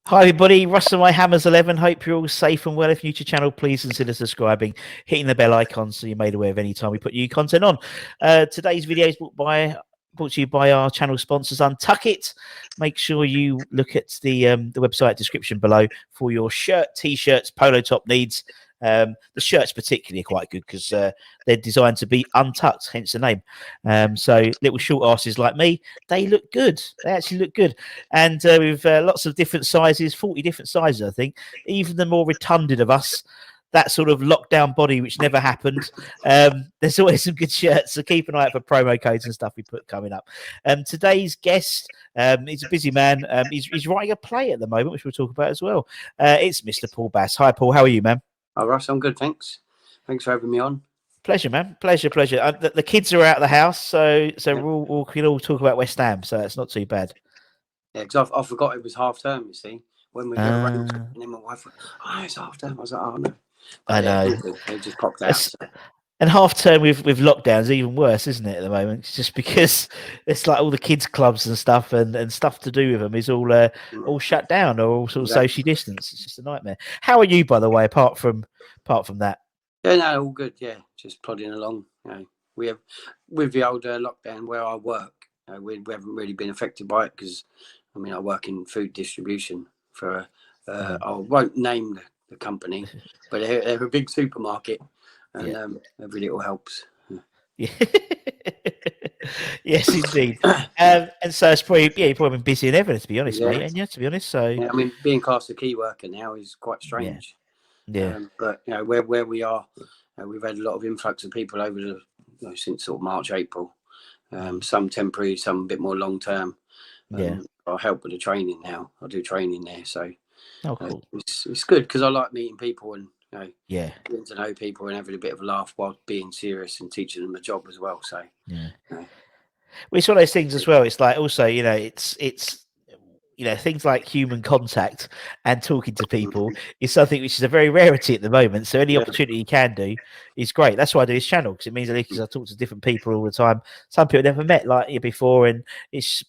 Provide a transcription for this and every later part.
Hi everybody, Russell My Hammers 11. Hope you're all safe and well. If you're new to the channel, please consider subscribing, hitting the bell icon so you're made aware of any time we put new content on. Today's video is brought to you by our channel sponsors, Untuckit. Make sure you look at the website description below for your shirt, t-shirts, polo top needs. The shirts particularly are quite good because they're designed to be untucked, hence the name. So little short asses like me, they look good. They actually look good. And with lots of different sizes, 40 different sizes, I think. Even the more rotunded of us, that sort of lockdown body, which never happened. There's always some good shirts, so keep an eye out for promo codes and stuff we put coming up. Today's guest, he's a busy man. He's writing a play at the moment, which we'll talk about as well. It's Mr. Paul Bass. Hi, Paul. How are you, man? Oh, Russ, I'm good, thanks. Thanks for having me on. Pleasure, man. Pleasure. The kids are out of the house, so yeah. we can all talk about West Ham, so it's not too bad. Yeah, because I forgot it was half term, you see. When we get arranged, and then my wife went, "Oh, it's half term." I was like, "Oh, no." But I know. It just popped out. So. And half term with lockdowns even worse, isn't it, at the moment? It's just because it's like all the kids' clubs and stuff and stuff to do with them is all shut down or all sort of socially distanced. It's just a nightmare. How are you, by the way, apart from that? Yeah, no, all good. Yeah, just plodding along. You know, we have with the old lockdown where I work. We haven't really been affected by it because, I mean, I work in food distribution for. I won't name the company, but they're a big supermarket, and every little helps. Yeah. Yes, indeed. And so it's probably you've probably been busy than ever, to be honest, mate. And to be honest, so yeah, I mean, being classed a key worker now is quite strange. Yeah. But you know where we are, we've had a lot of influx of people over since sort of March, April. Some temporary, some a bit more long term. I help with the training now. I do training there, so cool. It's good because I like meeting people and getting to know people and having a bit of a laugh while being serious and teaching them a job as well. So well, it's one of those things as well. It's like also it's things like human contact and talking to people is something which is a very rarity at the moment. So any opportunity you can do is great. That's why I do this channel, because it means that I talk to different people all the time. Some people I've never met like you before,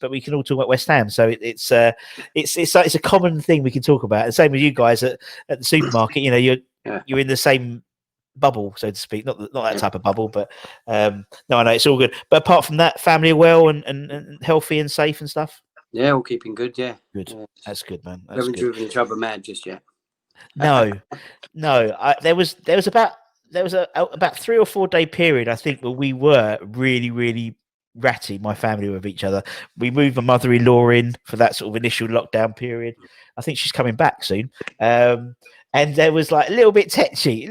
but we can all talk about West Ham. So it's a common thing we can talk about. And same with you guys at the supermarket. You're in the same bubble, so to speak, not that type of bubble, but no, I know it's all good. But apart from that, family are well and healthy and safe and stuff. Yeah, all keeping good. Yeah, good. That's good, man. We haven't driven each other mad just yet. No. There was about 3 or 4 day period, I think, where we were really, really ratty. My family with each other. We moved my mother-in-law in for that sort of initial lockdown period. I think she's coming back soon. And there was like a little bit tetchy.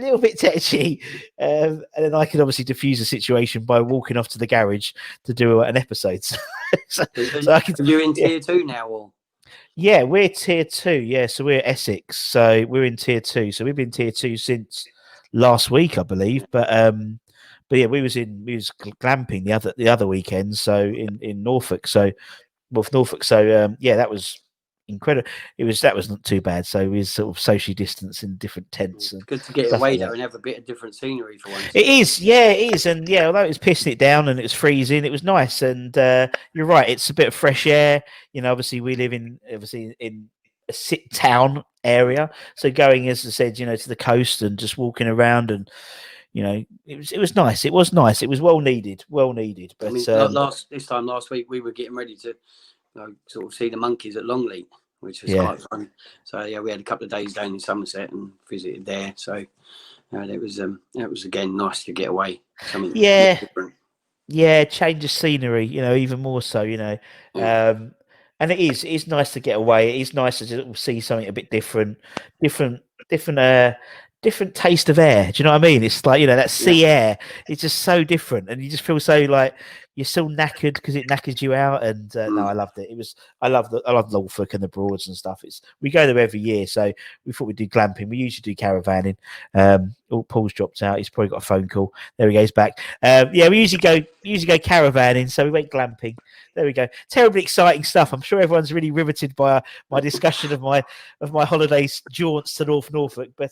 And then I could obviously diffuse the situation by walking off to the garage to do an episode. so you're in tier 2 now, or? Yeah, we're tier 2. Yeah, so we're Essex. So we're in tier 2. So we've been tier 2 since last week, I believe. But yeah, we was glamping the other weekend. So in Norfolk. So Norfolk. So yeah, that was incredible. That was not too bad. So we was sort of socially distanced in different tents. It's good to get away though and have a bit of different scenery for once. It is, and yeah, although it was pissing it down and it was freezing, it was nice. And you're right, it's a bit of fresh air. Obviously we live in a town area, so going, as I said, to the coast and just walking around and. It was nice. It was nice. It was well needed. But I mean, this time last week we were getting ready to sort of see the monkeys at Longleat, which was quite fun. So yeah, we had a couple of days down in Somerset and visited there. So it was again nice to get away. Something different. Yeah, change of scenery. Even more so. And it's nice to get away. It is nice to see something a bit different taste of air. Do you know what I mean? It's like that sea air. It's just so different, and you just feel so like you're still knackered because it knackers you out. And no, I loved it. I love Norfolk and the Broads and stuff. We go there every year, so we thought we'd do glamping. We usually do caravanning. Paul's dropped out. He's probably got a phone call. There he goes back. Yeah, we usually go caravanning, so we went glamping. There we go. Terribly exciting stuff. I'm sure everyone's really riveted by my discussion of my holidays jaunts to North Norfolk. But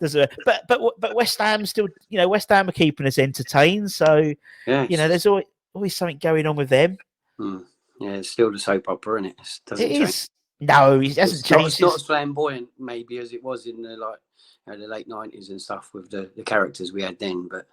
but West Ham still, West Ham are keeping us entertained. So there's always something going on with them. Yeah, it's still the soap opera, isn't it? It is. No, he hasn't It's not, changed. it's not as flamboyant maybe as it was in the the late 90s and stuff with the characters we had then, but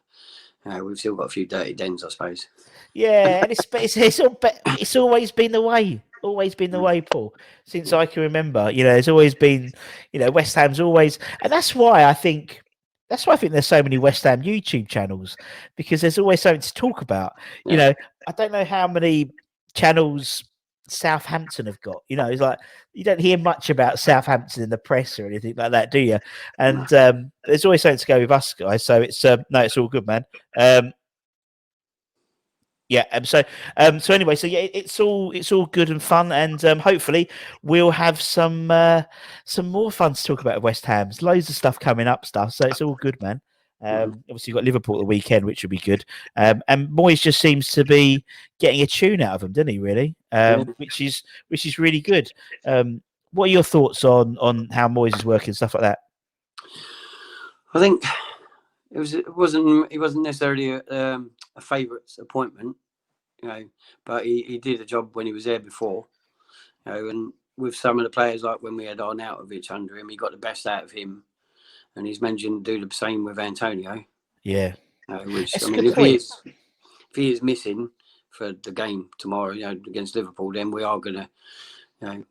we've still got a few dirty dens, I suppose. Yeah, and it's always been the way. Always been the way, Paul. Since I can remember, there's always been, West Ham's always, and that's why I think there's so many West Ham YouTube channels, because there's always something to talk about. Yeah. I don't know how many channels Southampton have got. It's like you don't hear much about Southampton in the press or anything like that, do you? And there's always something to go with us guys. So it's no, it's all good, man. Yeah, so anyway, so yeah, it's all good and fun, and hopefully we'll have some more fun to talk about at West Ham. There's loads of stuff coming up, so it's all good, man. Obviously, you've got Liverpool at the weekend, which will be good. And Moyes just seems to be getting a tune out of them, doesn't he? Really, which is really good. What are your thoughts on how Moyes is working, stuff like that? I think he wasn't necessarily a favourite appointment, but he did a job when he was there before, and with some of the players, like when we had Arnautovic under him, he got the best out of him, and he's mentioned do the same with Antonio. Yeah, which I mean, if he is missing for the game tomorrow, against Liverpool, then we are gonna, it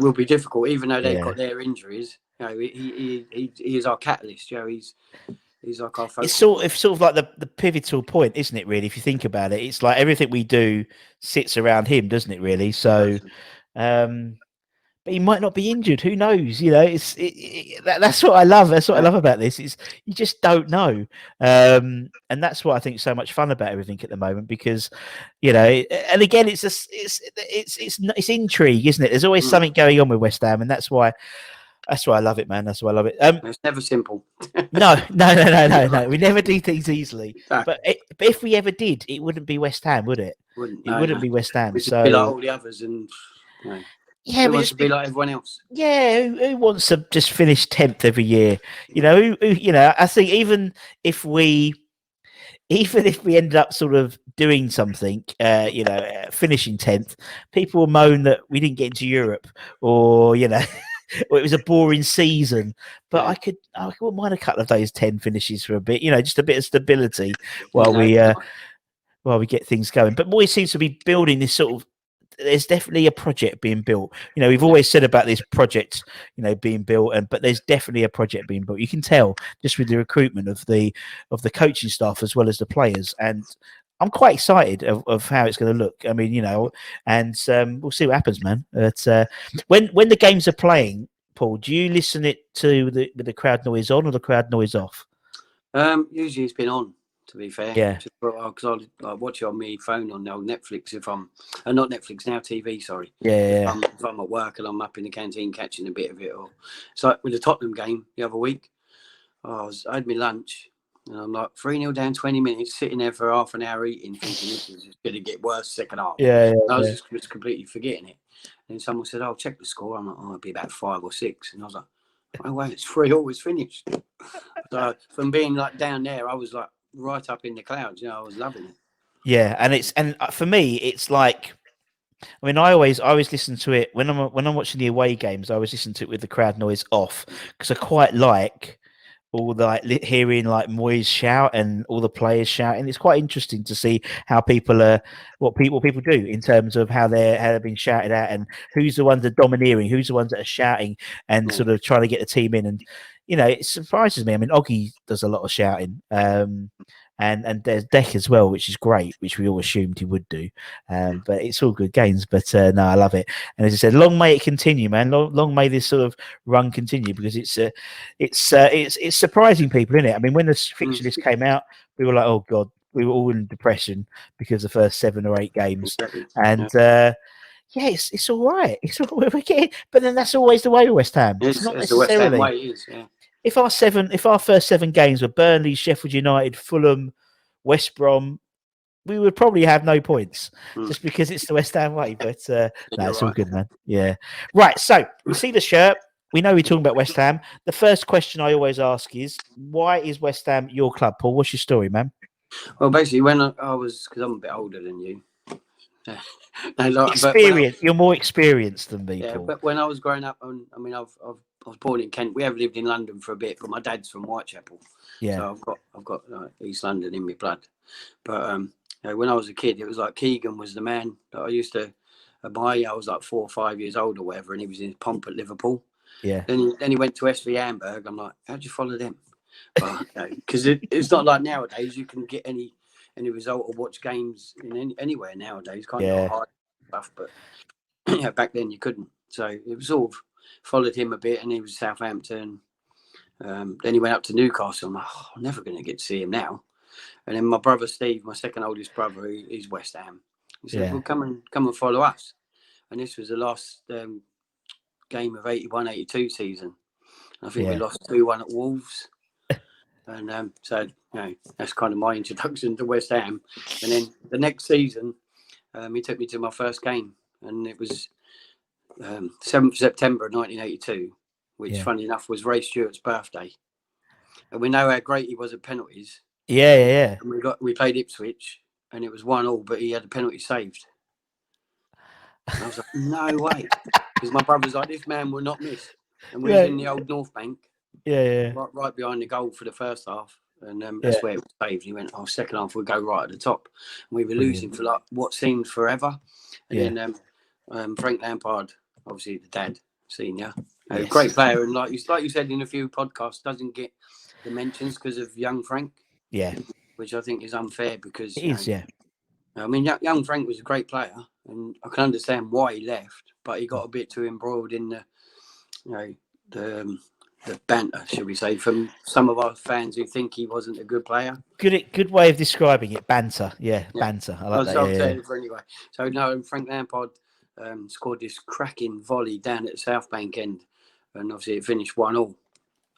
will be difficult, even though they've got their injuries. He is our catalyst. He's like our focus. It's sort of like the pivotal point, isn't it? Really, if you think about it, it's like everything we do sits around him, doesn't it? Really. So, but he might not be injured. Who knows? That's what I love. That's what I love about this. Is you just don't know, and that's what I think is so much fun about everything at the moment. Because, and again, it's intrigue, isn't it? There's always something going on with West Ham, and that's why I love it, man. That's why I love it. It's never simple. No. We never do things easily. No. But if we ever did, it wouldn't be West Ham, would it? It wouldn't be West Ham. So be like all the others, and yeah, who wants to be like everyone else? Yeah, who wants to just finish 10th every year? I think even if we ended up sort of doing something, finishing 10th, people will moan that we didn't get into Europe, or or it was a boring season. But I wouldn't mind a couple of those 10 finishes for a bit, just a bit of stability while we get things going. But Moyes seems to be building this sort of. There's definitely a project being built. We've always said about this project, being built, but there's definitely a project being built. You can tell just with the recruitment of the coaching staff as well as the players, and I'm quite excited of how it's going to look. I mean, and we'll see what happens, man. But when the games are playing, Paul, do you listen it to with the crowd noise on or the crowd noise off? Usually it's been on. To be fair, yeah, because I watch it on my phone on now Netflix. If I'm not Netflix now, TV. Sorry. Yeah. If I'm at work and I'm up in the canteen catching a bit of it, or so with the Tottenham game the other week, I had my lunch and I'm like 3-0 down, 20 minutes, sitting there for half an hour eating, thinking this is just going to get worse second half. Yeah. I was just completely forgetting it. And then someone said, "Oh, check the score." I'm like, "Oh, it'll be about 5 or 6," and I was like, "Oh wait, it's 3-0, it's finished." So from being like down there, I was like right up in the clouds. I was loving it. Yeah, and for me, it's like, I mean, I always listen to it when I'm watching the away games. I always listen to it with the crowd noise off, because I quite like all the hearing like Moyes shout and all the players shouting. It's quite interesting to see how people what people do in terms of how they're being shouted at, and who's the ones that are domineering, who's the ones that are shouting and sort of trying to get the team in. And it surprises me. I mean, Oggy does a lot of shouting, and there's Deck as well, which is great, which we all assumed he would do. But it's all good games. But no, I love it. And as I said, long may it continue, man. Long may this sort of run continue, because it's surprising people, isn't it? I mean, when the fixture list came out, we were like, oh god, we were all in depression because the first 7 or 8 games, and. Yeah, it's all right. It's all we're getting, but then that's always the way with West Ham. It's not necessarily the West Ham way is, yeah. If our first 7 games were Burnley, Sheffield United, Fulham, West Brom, we would probably have no points just because it's the West Ham way. But no, it's all good, man. Yeah, right. So we see the shirt. We know we're talking about West Ham. The first question I always ask is, why is West Ham your club, Paul? What's your story, man? Well, basically, when I was, because I'm a bit older than you. No, like, Experience. You're more experienced than me, yeah, Paul. but when I was growing up, I mean, I was born in Kent. We have lived in London for a bit, but my dad's from Whitechapel, Yeah. so I've got East London in my blood. But you know, when I was a kid, it was like Keegan was the man that I used to admire. I was like 4 or 5 years old or whatever, and he was in his pomp at Liverpool. Yeah. Then he went to SV Hamburg. I'm like, how'd you follow them? Because it's not like nowadays you can get any result or watch games in anywhere nowadays. Can't you? Yeah. Hard stuff, but yeah, back then you couldn't. So it was sort of followed him a bit, and he was Southampton. Then he went up to Newcastle. I'm like, oh, I'm never going to get to see him now. And then my brother Steve, my second oldest brother, he's West Ham. He said, "Well, come and follow us." And this was the last game of 81-82 season. I think we lost 2-1 at Wolves. And so, you know, that's kind of my introduction to West Ham. And then the next season, he took me to my first game, and it was 7th of September 1982, which, funny enough, was Ray Stewart's birthday. And we know how great he was at penalties. Yeah. And we played Ipswich, and it was 1-1, but he had a penalty saved. And I was like, no way, because my brother's like, this man will not miss. And we was in the old North Bank. Right behind the goal for the first half, and that's where it was saved. He went, second half we'll go right at the top. And we were losing for like what seemed forever. And then Frank Lampard, obviously the dad, senior, great player, and like you said in a few podcasts, doesn't get the mentions because of young Frank. Yeah, which I think is unfair because I mean, young Frank was a great player, and I can understand why he left, but he got a bit too embroiled in the banter, should we say, from some of our fans who think he wasn't a good player. Good way of describing it. Banter. Yeah. Banter. I like that. I'll tell you for anyway. So no, Frank Lampard scored this cracking volley down at the South Bank end, and obviously it finished 1-1.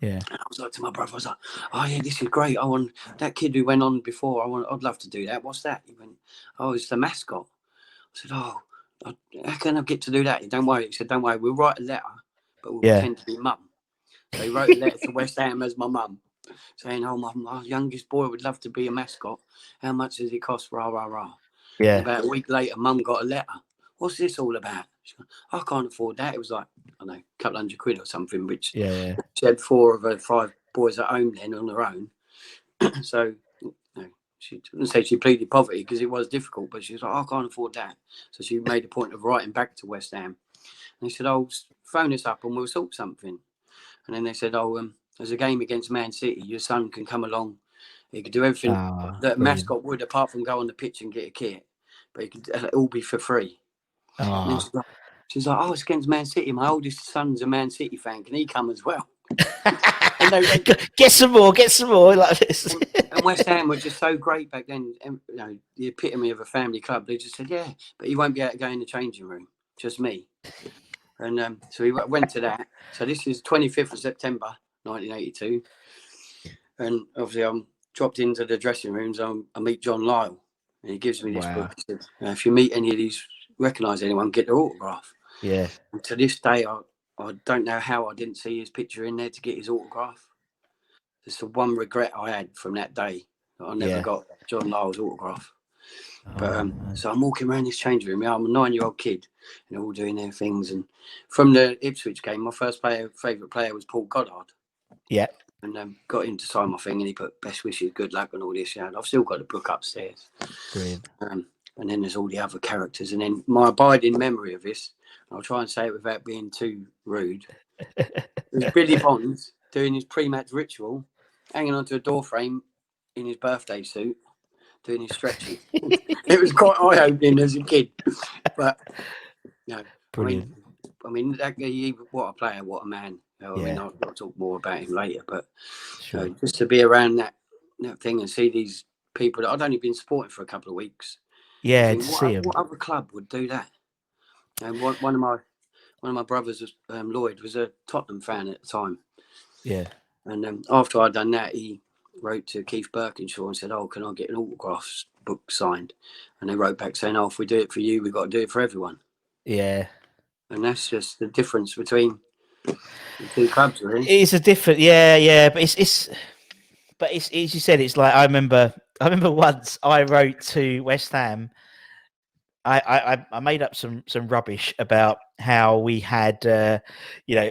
Yeah. And I was like to my brother, I was like, oh yeah, this is great. I want that kid who went on before. I'd love to do that. What's that? He went, oh, it's the mascot. I said, oh, how can I get to do that? Don't worry. He said, don't worry. We'll write a letter, but we'll pretend to be mum. So he wrote a letter to West Ham as my mum, saying, oh, my youngest boy would love to be a mascot. How much does it cost? Rah, rah, rah. Yeah. And about a week later, mum got a letter. What's this all about? She goes, I can't afford that. It was like, I don't know, a couple £100 or something, which she had 4 of her 5 boys at home then on her own. So she didn't say she pleaded poverty because it was difficult, but she was like, I can't afford that. So she made a point of writing back to West Ham. And he said, oh, phone us up and we'll sort something. And then they said, oh, there's a game against Man City. Your son can come along. He could do everything that a mascot would, apart from go on the pitch and get a kit. But he could all be for free. And she's like, oh, it's against Man City. My oldest son's a Man City fan. Can he come as well? And they went, get some more like this. And West Ham were just so great back then. And, you know, the epitome of a family club. They just said, yeah, but he won't be able to go in the changing room. Just me. And so we went to that. So this is 25th of September, 1982. And obviously I'm dropped into the dressing rooms. I meet John Lyle. And he gives me this book. He said, if you meet any of these, recognise anyone, get their autograph. Yeah. And to this day, I don't know how I didn't see his picture in there to get his autograph. It's the one regret I had from that day. That I never got John Lyle's autograph. But so I'm walking around this change room. I'm a 9-year-old kid, and they're all doing their things. And from the Ipswich game, my first favourite player was Paul Goddard. Yeah. And got him to sign my thing, and he put best wishes, good luck, and all this. And I've still got the book upstairs. Brilliant. And then there's all the other characters. And then my abiding memory of this, I'll try and say it without being too rude. It was Billy Bonds doing his pre-match ritual, hanging onto a door frame in his birthday suit, doing his stretching. It was quite eye-opening as a kid. But, you know, brilliant. I mean, what a player, what a man. I mean, I'll talk more about him later. But just to be around that thing and see these people that I'd only been supporting for a couple of weeks. Yeah, to see him. What other club would do that? And one of my brothers, Lloyd, was a Tottenham fan at the time. Yeah. And after I'd done that, he wrote to Keith Birkinshaw and said, oh, can I get an autograph book signed? And they wrote back saying, oh, if we do it for you, we've got to do it for everyone. Yeah. And that's just the difference between the two clubs, really. It's a different, but it's as you said, it's like I remember once I wrote to West Ham. I made up some rubbish about how we had, you know,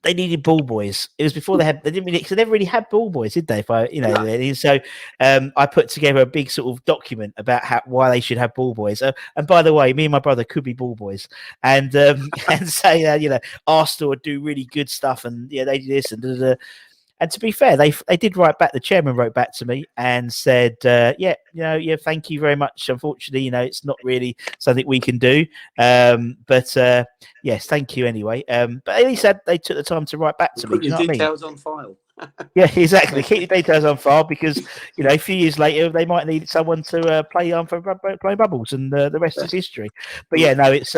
they needed ball boys. It was before they didn't really, cause they never really had ball boys, did they? So I put together a big sort of document about why they should have ball boys. And by the way, me and my brother could be ball boys, and and say you know, Arsenal would do really good stuff, and yeah, they do this and da, da, da. And to be fair, they did write back. The chairman wrote back to me and said, "Yeah, you know, yeah, thank you very much. Unfortunately, you know, it's not really something we can do. But yes, thank you anyway. But at least they took the time to write back to me. Put Do you your know what I mean? details on file. Yeah, exactly. Keep the details on file because you know a few years later they might need someone to play on for play bubbles, and the rest is history. But yeah, no, it's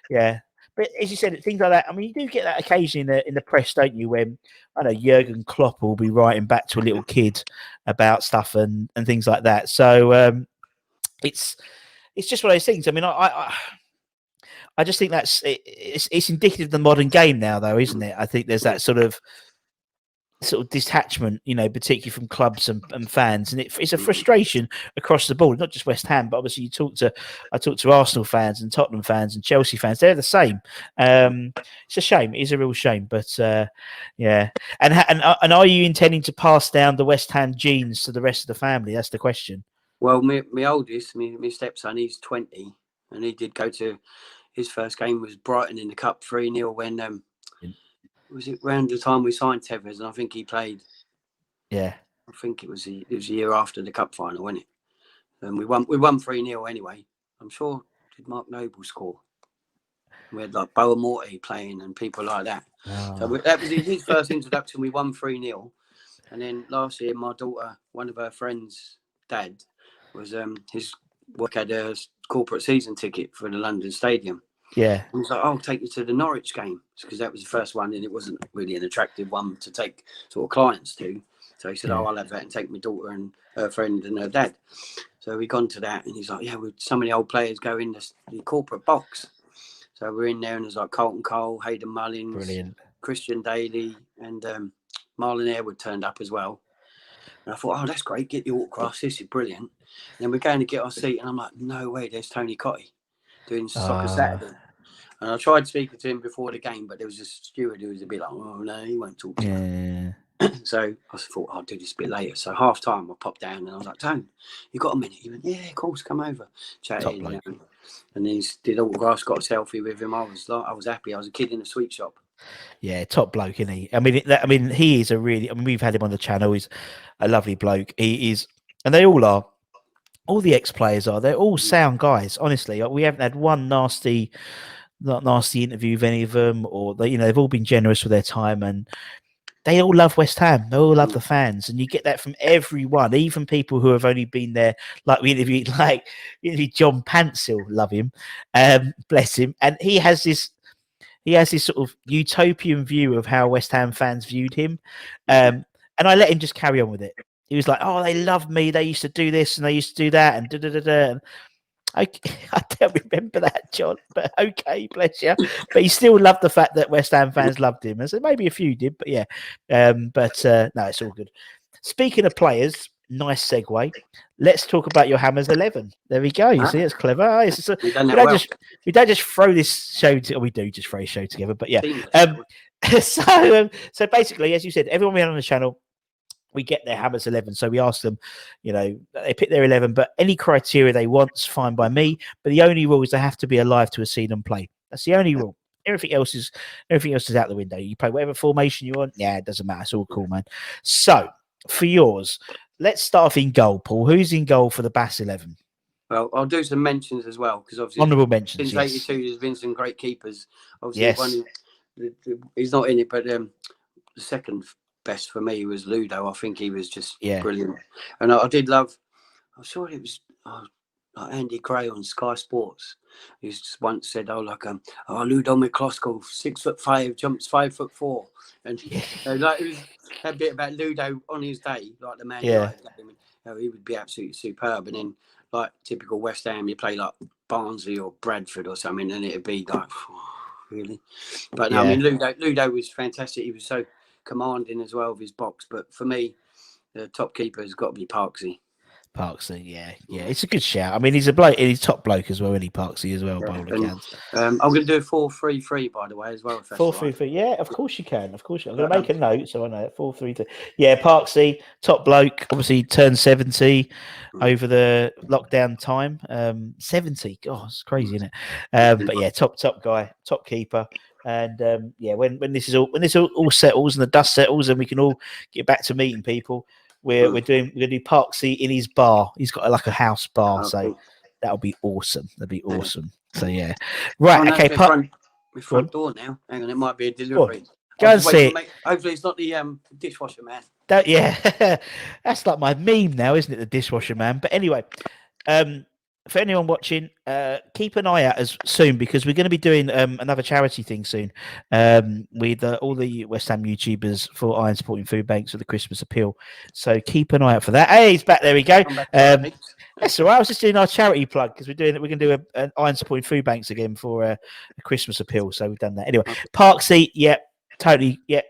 yeah. But as you said, things like that. I mean, you do get that occasionally in the press, don't you? When I know Jurgen Klopp will be writing back to a little kid about stuff and things like that. So it's just one of those things. I mean, I just think it's indicative of the modern game now, though, isn't it? I think there's that sort of detachment, you know, particularly from clubs and fans, and it's a frustration across the board, not just West Ham, but obviously I talk to Arsenal fans and Tottenham fans and Chelsea fans. They're the same. It's a shame. It is a real shame, but yeah. And are you intending to pass down the West Ham genes to the rest of the family? That's the question. Well, my oldest, my stepson, he's 20, and he did go to his first game was Brighton in the Cup 3-0 when was it around the time we signed Tevez, and I think he played. Yeah, I think it was a year after the cup final, wasn't it? And we won 3-0 anyway. I'm sure did Mark Noble score? We had like Boa Morty playing and people like that. oh. So that was his first introduction. We won 3-0, and then last year my daughter, one of her friends' dad, was his work had a corporate season ticket for the London Stadium. Yeah. He was like, I'll take you to the Norwich game because that was the first one and it wasn't really an attractive one to take sort of clients to. So he said, Yeah. oh, I'll have that and take my daughter and her friend and her dad. So we gone to that and he's like, yeah, some of the old players go in the corporate box. So we're in there and there's like Carlton Cole, Hayden Mullins, Brilliant. Christian Daly and Marlon Airwood turned up as well. And I thought, oh, that's great. Get the autographs. This is brilliant. And then we're going to get our seat and I'm like, no way, there's Tony Cottee doing Soccer Saturday. And I tried speaking to him before the game, but there was a steward who was a bit like, oh, no, he won't talk to me. So I thought, I'll do this a bit later. So half time, I popped down and I was like, Tone, you got a minute? He went, yeah, of course, come over. Chatted. And then he did autographs, got a selfie with him. I was happy. I was a kid in a sweet shop. Yeah, top bloke, isn't he? I mean, he is a really. I mean, we've had him on the channel. He's a lovely bloke. He is, and they all are. All the ex-players are. They're all sound guys. Honestly, we haven't had one nasty interview with any of them, or they, you know, they've all been generous with their time, and they all love West Ham. They all love the fans, and you get that from everyone, even people who have only been there. Like we interviewed John Pantsil, love him, bless him, and he has this sort of utopian view of how West Ham fans viewed him, and I let him just carry on with it. He was like, "Oh, they loved me. They used to do this and they used to do that, and da da da da." I don't remember that, John, but okay, bless you. But he still loved the fact that West Ham fans loved him. And so maybe a few did, but yeah. No, it's all good. Speaking of players, nice segue. Let's talk about your Hammers 11. There we go. You see, it's clever. We don't just throw this show we do just throw a show together, but yeah. So basically, as you said, everyone we had on the channel, we get their Hammers 11. So we ask them, you know, they pick their 11, but any criteria they want's fine by me. But the only rule is they have to be alive to have seen them play. That's the only rule. Everything else is out the window. You play whatever formation you want. Yeah, it doesn't matter. It's all cool, man. So for yours, let's start off in goal, Paul. Who's in goal for the Bass 11? Well, I'll do some mentions as well because obviously honourable mentions. Since '82, there's been some great keepers. Obviously, he's not in it, but the second best for me was Ludo. I think he was just brilliant, and I did love. I'm sure it was like Andy Gray on Sky Sports. He just once said, Ludo McCloskey, 6'5", jumps 5'4", and like it was that bit about Ludo on his day, like the man. United game, he would be absolutely superb, and then like typical West Ham, you play like Barnsley or Bradford or something, and it'd be like really. But no, I mean Ludo was fantastic. He was so commanding as well of his box, but for me the top keeper has got to be Parksy. Parksy, yeah, it's a good shout. I mean, he's a bloke, he's top bloke as well, isn't he, Parksy as well, by all accounts. I'm going to do a 4-3-3 by the way as well. If that's 4-3-3, yeah, of course you can. Of course, I'm going to But, make a note so I know it. 4-3-3. Yeah, Parksy, top bloke. Obviously, turned 70 over the lockdown time. 70, God, it's crazy, isn't it? But yeah, top guy, top keeper. And yeah, when this all settles and the dust settles and we can all get back to meeting people, we're gonna do Parksy in his bar. He's got like a house bar, so that'll be awesome. That'd be awesome. So yeah, right. no, Okay, my front door now. Hang on, it might be a delivery. Go and see it. Hopefully, it's not the dishwasher man. Yeah, that's like my meme now, isn't it? The dishwasher man. But anyway, for anyone watching, keep an eye out as soon because we're going to be doing another charity thing soon with all the West Ham YouTubers for Iron Supporting Food Banks for the Christmas appeal. So keep an eye out for that. Hey, he's back. There we go. That's all right. I was just doing our charity plug because we're going to do an Iron Supporting Food Banks again for a Christmas appeal. So we've done that. Anyway, Parksy, yeah, totally, yeah,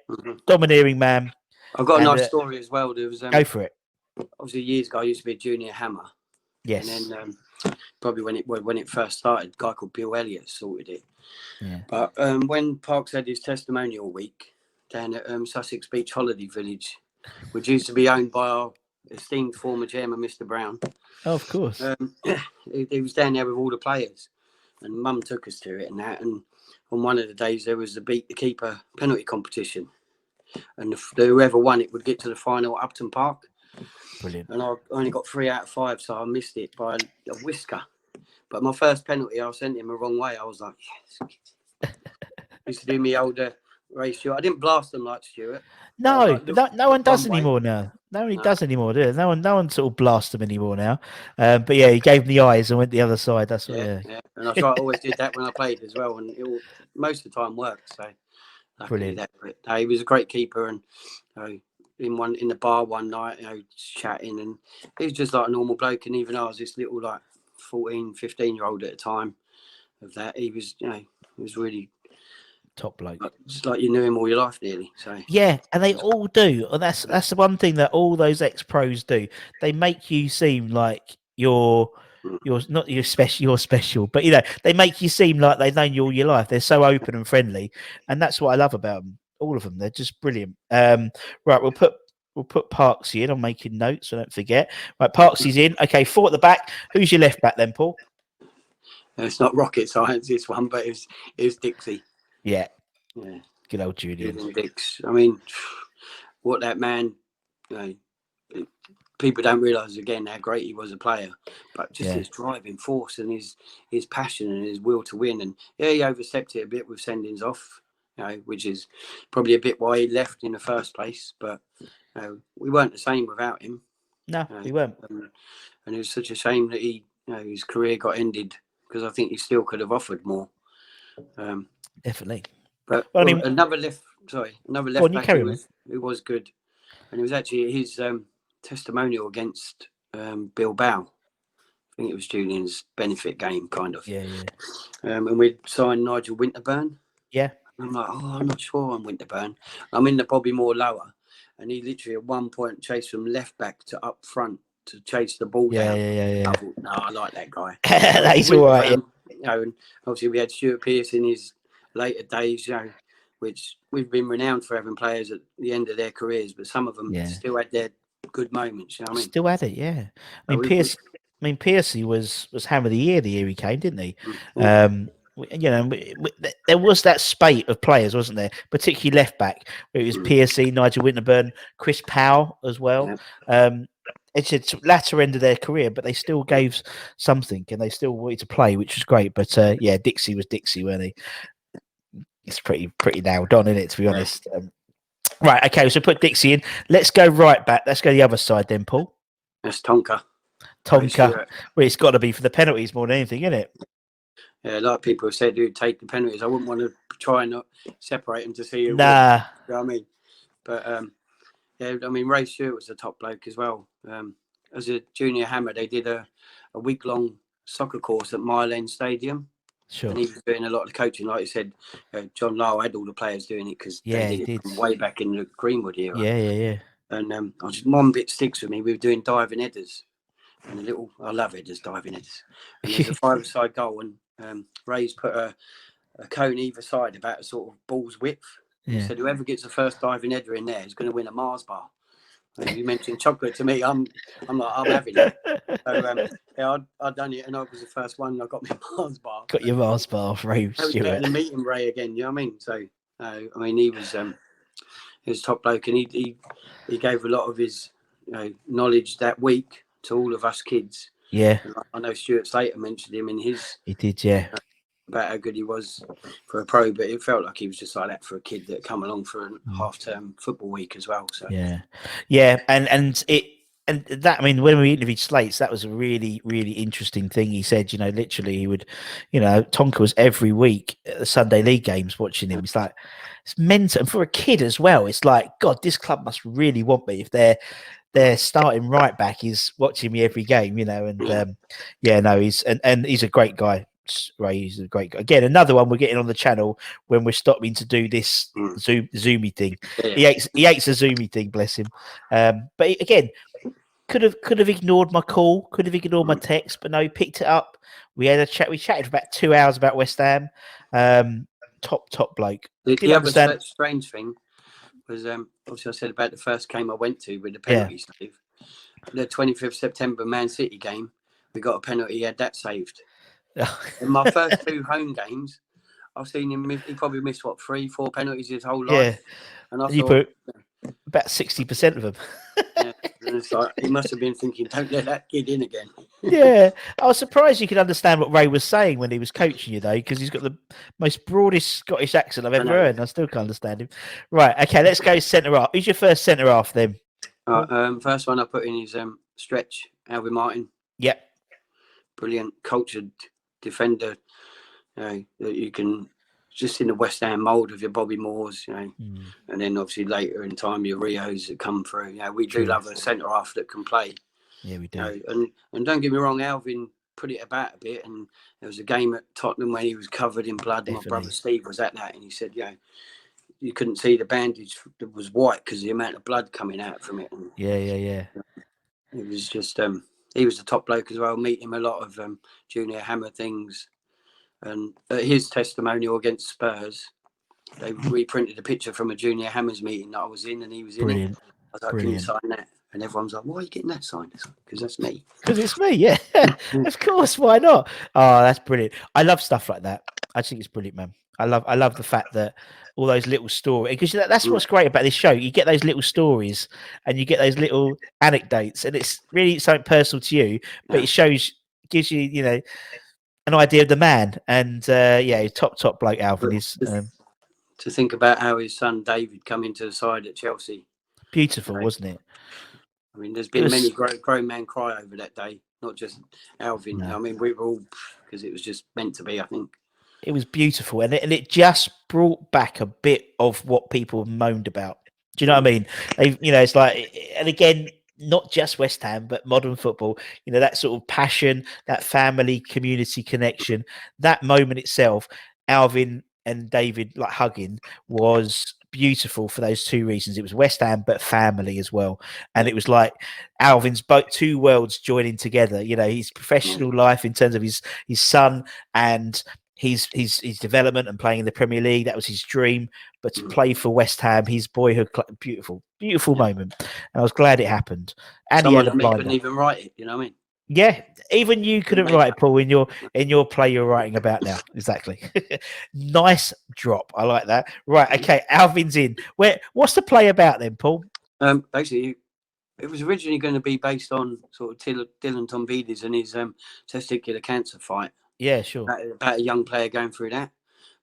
domineering man. I've got a nice story as well. There was go for it. Obviously, years ago, I used to be a junior hammer. Yes. And then probably when it first started, a guy called Bill Elliott sorted it. Yeah. But when Parks had his testimonial week down at Sussex Beach Holiday Village, which used to be owned by our esteemed former chairman, Mr. Brown. Oh, of course. He was down there with all the players, and Mum took us to it and that. And on one of the days, there was the beat the keeper penalty competition, and whoever won it would get to the final at Upton Park. Brilliant. And I only got 3 out of 5, so I missed it by a whisker. But my first penalty, I sent him the wrong way. I was like, yes. Used to do me older Ray Stewart. I didn't blast them like Stewart. No, no one does anymore now. No one does anymore, do they? No one sort of blasts them anymore now. But yeah, he gave him the eyes and went the other side. That's what. Yeah. And I always did that when I played as well, and it most of the time worked. So brilliant. He was a great keeper, and in the bar one night, chatting, and he was just like a normal bloke. And even though I was this little like 14, 15-year-old at the time of that, he was, he was really top bloke. Just like you knew him all your life, nearly. So yeah, and they all do. And that's the one thing that all those ex-pros do. They make you seem like you're not you're special, but they make you seem like they've known you all your life. They're so open and friendly, and that's what I love about them. All of them, they're just brilliant. Right, we'll put Parksy in. I'm making notes, so don't forget. Right, Parksy's in. Okay, 4 at the back. Who's your left back then, Paul? It's not rocket science, this one, but it was Dixie. Yeah. Yeah. Good old Julian. Dix. I mean, what that man, people don't realise again how great he was a player, but just his driving force and his passion and his will to win. And he overstepped it a bit with sendings off, which is probably a bit why he left in the first place. But we weren't the same without him. No, we weren't. And it was such a shame that his career got ended because I think he still could have offered more. Definitely. But another left back who was good, and it was actually his testimonial against Bilbao. I think it was Julian's benefit game, kind of. Yeah. And we'd signed Nigel Winterburn. Yeah. And I'm like, I'm not sure on Winterburn. I'm in the Bobby Moore lower, and he literally at one point chased from left back to up front to chase the ball down. Yeah. I thought, no, I like that guy. That's all right. And obviously we had Stuart Pearce in his later days, which we've been renowned for having players at the end of their careers, but some of them still had their good moments. You know what I mean? Still had it, yeah. Pearcey was Ham of the Year he came, didn't he? There was that spate of players, wasn't there? Particularly left back, where it was Pearcey, Nigel Winterburn, Chris Powell as well. Yeah. It's a latter end of their career, but they still gave something and they still wanted to play, which was great. But Dixie was Dixie, weren't he? It's pretty nailed on, isn't it, to be honest? Right, okay, so put Dixie in. Let's go right back. Let's go the other side then, Paul. That's Tonka. Well, it's got to be for the penalties more than anything, isn't it? Yeah, a lot of people have said who'd take the penalties. I wouldn't want to try and not separate them to see who. Nah. You know what I mean? But, Ray Stewart was a top bloke as well. As a junior hammer, they did a week-long soccer course at Mile End Stadium. Sure. And he was doing a lot of the coaching. Like you said, John Lyle had all the players doing it because they did it from way back in the Greenwood era. Yeah. And one bit sticks with me. We were doing diving headers. and I love headers, diving headers. And there's a 5-a-side goal, and Ray's put a cone either side about a sort of ball's width. And he said, whoever gets the first diving header in there is going to win a Mars bar. And you mentioned chocolate to me, I'm like, I'm having it. So yeah, I'd done it, and I was the first one. And I got my Mars bar. Got your Mars bar, Ray Stewart. And meeting Ray again, you know what I mean? So I mean, he was a top bloke, and he gave a lot of his knowledge that week to all of us kids. Yeah, I know Stuart Slater mentioned him in his. He did, yeah. About how good he was for a pro, but it felt like he was just like that for a kid that come along for a half-term football week as well. So yeah, and that, I mean, when we interviewed Slates, that was a really, really interesting thing. He said, literally he would, Tonka was every week at the Sunday League games watching him. It's like, it's mental, and for a kid as well. It's like, God, this club must really want me if their starting right back is watching me every game, and he's a great guy. Ray, he's a great guy. Again, another one we're getting on the channel when we're stopping to do this Zoomy thing. Yeah. He hates the Zoomy thing, bless him. But again, could have ignored my call, could have ignored my text, but no, he picked it up. We had a chat. We chatted for about 2 hours about West Ham. Top bloke. The other strange thing was obviously I said about the first game I went to with the penalty save. The 25th September Man City game, we got a penalty. He had that saved. In my first 2 home games, I've seen him. He probably missed 3-4 penalties his whole life. And I thought, put about 60% of them. And it's like, he must have been thinking, "Don't let that kid in again." Yeah, I was surprised you could understand what Ray was saying when he was coaching you, though, because he's got the most broadest Scottish accent I've ever heard, and I still can't understand him. Right, okay, let's go centre half. Who's your first centre half then? First one I put in is Stretch, Alvin Martin. Yep. Brilliant, cultured defender, that you can just in the West Ham mould of your Bobby Moores, and then obviously later in time your Rios that come through. We do love a centre half that can play. Yeah, we do. And don't get me wrong, Alvin put it about a bit, and there was a game at Tottenham when he was covered in blood. Definitely. My brother Steve was at that, and he said, you couldn't see the bandage that was white because the amount of blood coming out from it. And yeah. It was just he was a top bloke as well. Meet him a lot of Junior Hammer things, and at his testimonial against Spurs, they reprinted a picture from a Junior Hammers meeting that I was in, and he was in it. I was like, "Can you sign that?" And everyone's like, "Why are you getting that signed?" Because that's me. Because it's me, yeah. Of course, why not? Oh, that's brilliant. I love stuff like that. I think it's brilliant, man. I love the fact that all those little stories, because that's what's great about this show. You get those little stories and you get those little anecdotes, and it's really something personal to you, but it gives you, an idea of the man. And top bloke Alvin is. To think about how his son David come into the side at Chelsea. Beautiful, wasn't it? I mean, there's been many grown men cry over that day, not just Alvin. No. I mean, we were all, because it was just meant to be, I think. It was beautiful, and it just brought back a bit of what people moaned about. Do you know what I mean? It's like, and again, not just West Ham, but modern football. That sort of passion, that family community connection, that moment itself, Alvin and David like hugging, was beautiful for those 2 reasons. It was West Ham, but family as well, and it was like Alvin's both 2 worlds joining together. His professional life in terms of his son and his development and playing in the Premier League, that was his dream. But to play for West Ham, his boyhood, beautiful moment. And I was glad it happened. And someone like me couldn't even write it. You know what I mean? Yeah, even you couldn't write it, Paul, in your play you're writing about now. Exactly. Nice drop. I like that. Right. Okay. Alvin's in. What's the play about then, Paul? Basically, it was originally going to be based on sort of Dylan Tombides and his testicular cancer fight. Yeah, sure. About a young player going through that,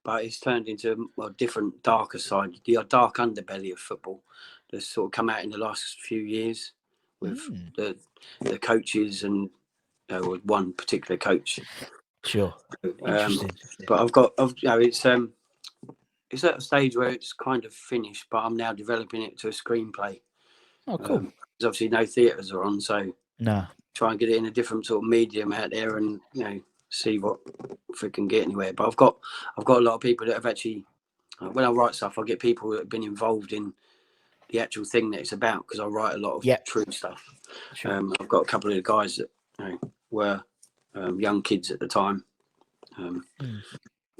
but it's turned into a different, darker side, the dark underbelly of football that's sort of come out in the last few years with the coaches and one particular coach. Sure. But it's at a stage where it's kind of finished, but I'm now developing it to a screenplay. Oh, cool. There's obviously no theatres are on, so try and get it in a different sort of medium out there, and see if we can get anywhere. But I've got a lot of people that have actually, when I write stuff, I get people that have been involved in the actual thing that it's about, because I write a lot of true stuff. Sure. I've got a couple of the guys that were young kids at the time,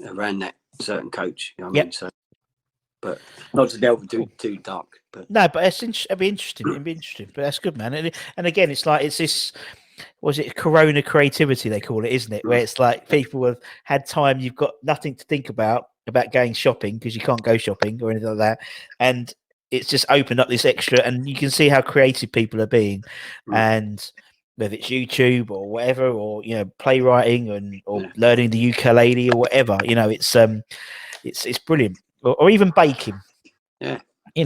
around that certain coach. You know what I mean? So, but not to delve too dark. But no, but it'd be interesting. It'd be interesting. But that's good, man. And again, it's like it's this. Was it Corona creativity they call it, isn't it? Where it's like people have had time. You've got nothing to think about going shopping because you can't go shopping or anything like that, and it's just opened up this extra. And you can see how creative people are being, and whether it's YouTube or whatever, or playwriting or learning the ukulele or whatever, it's brilliant. Or even baking. Yeah, I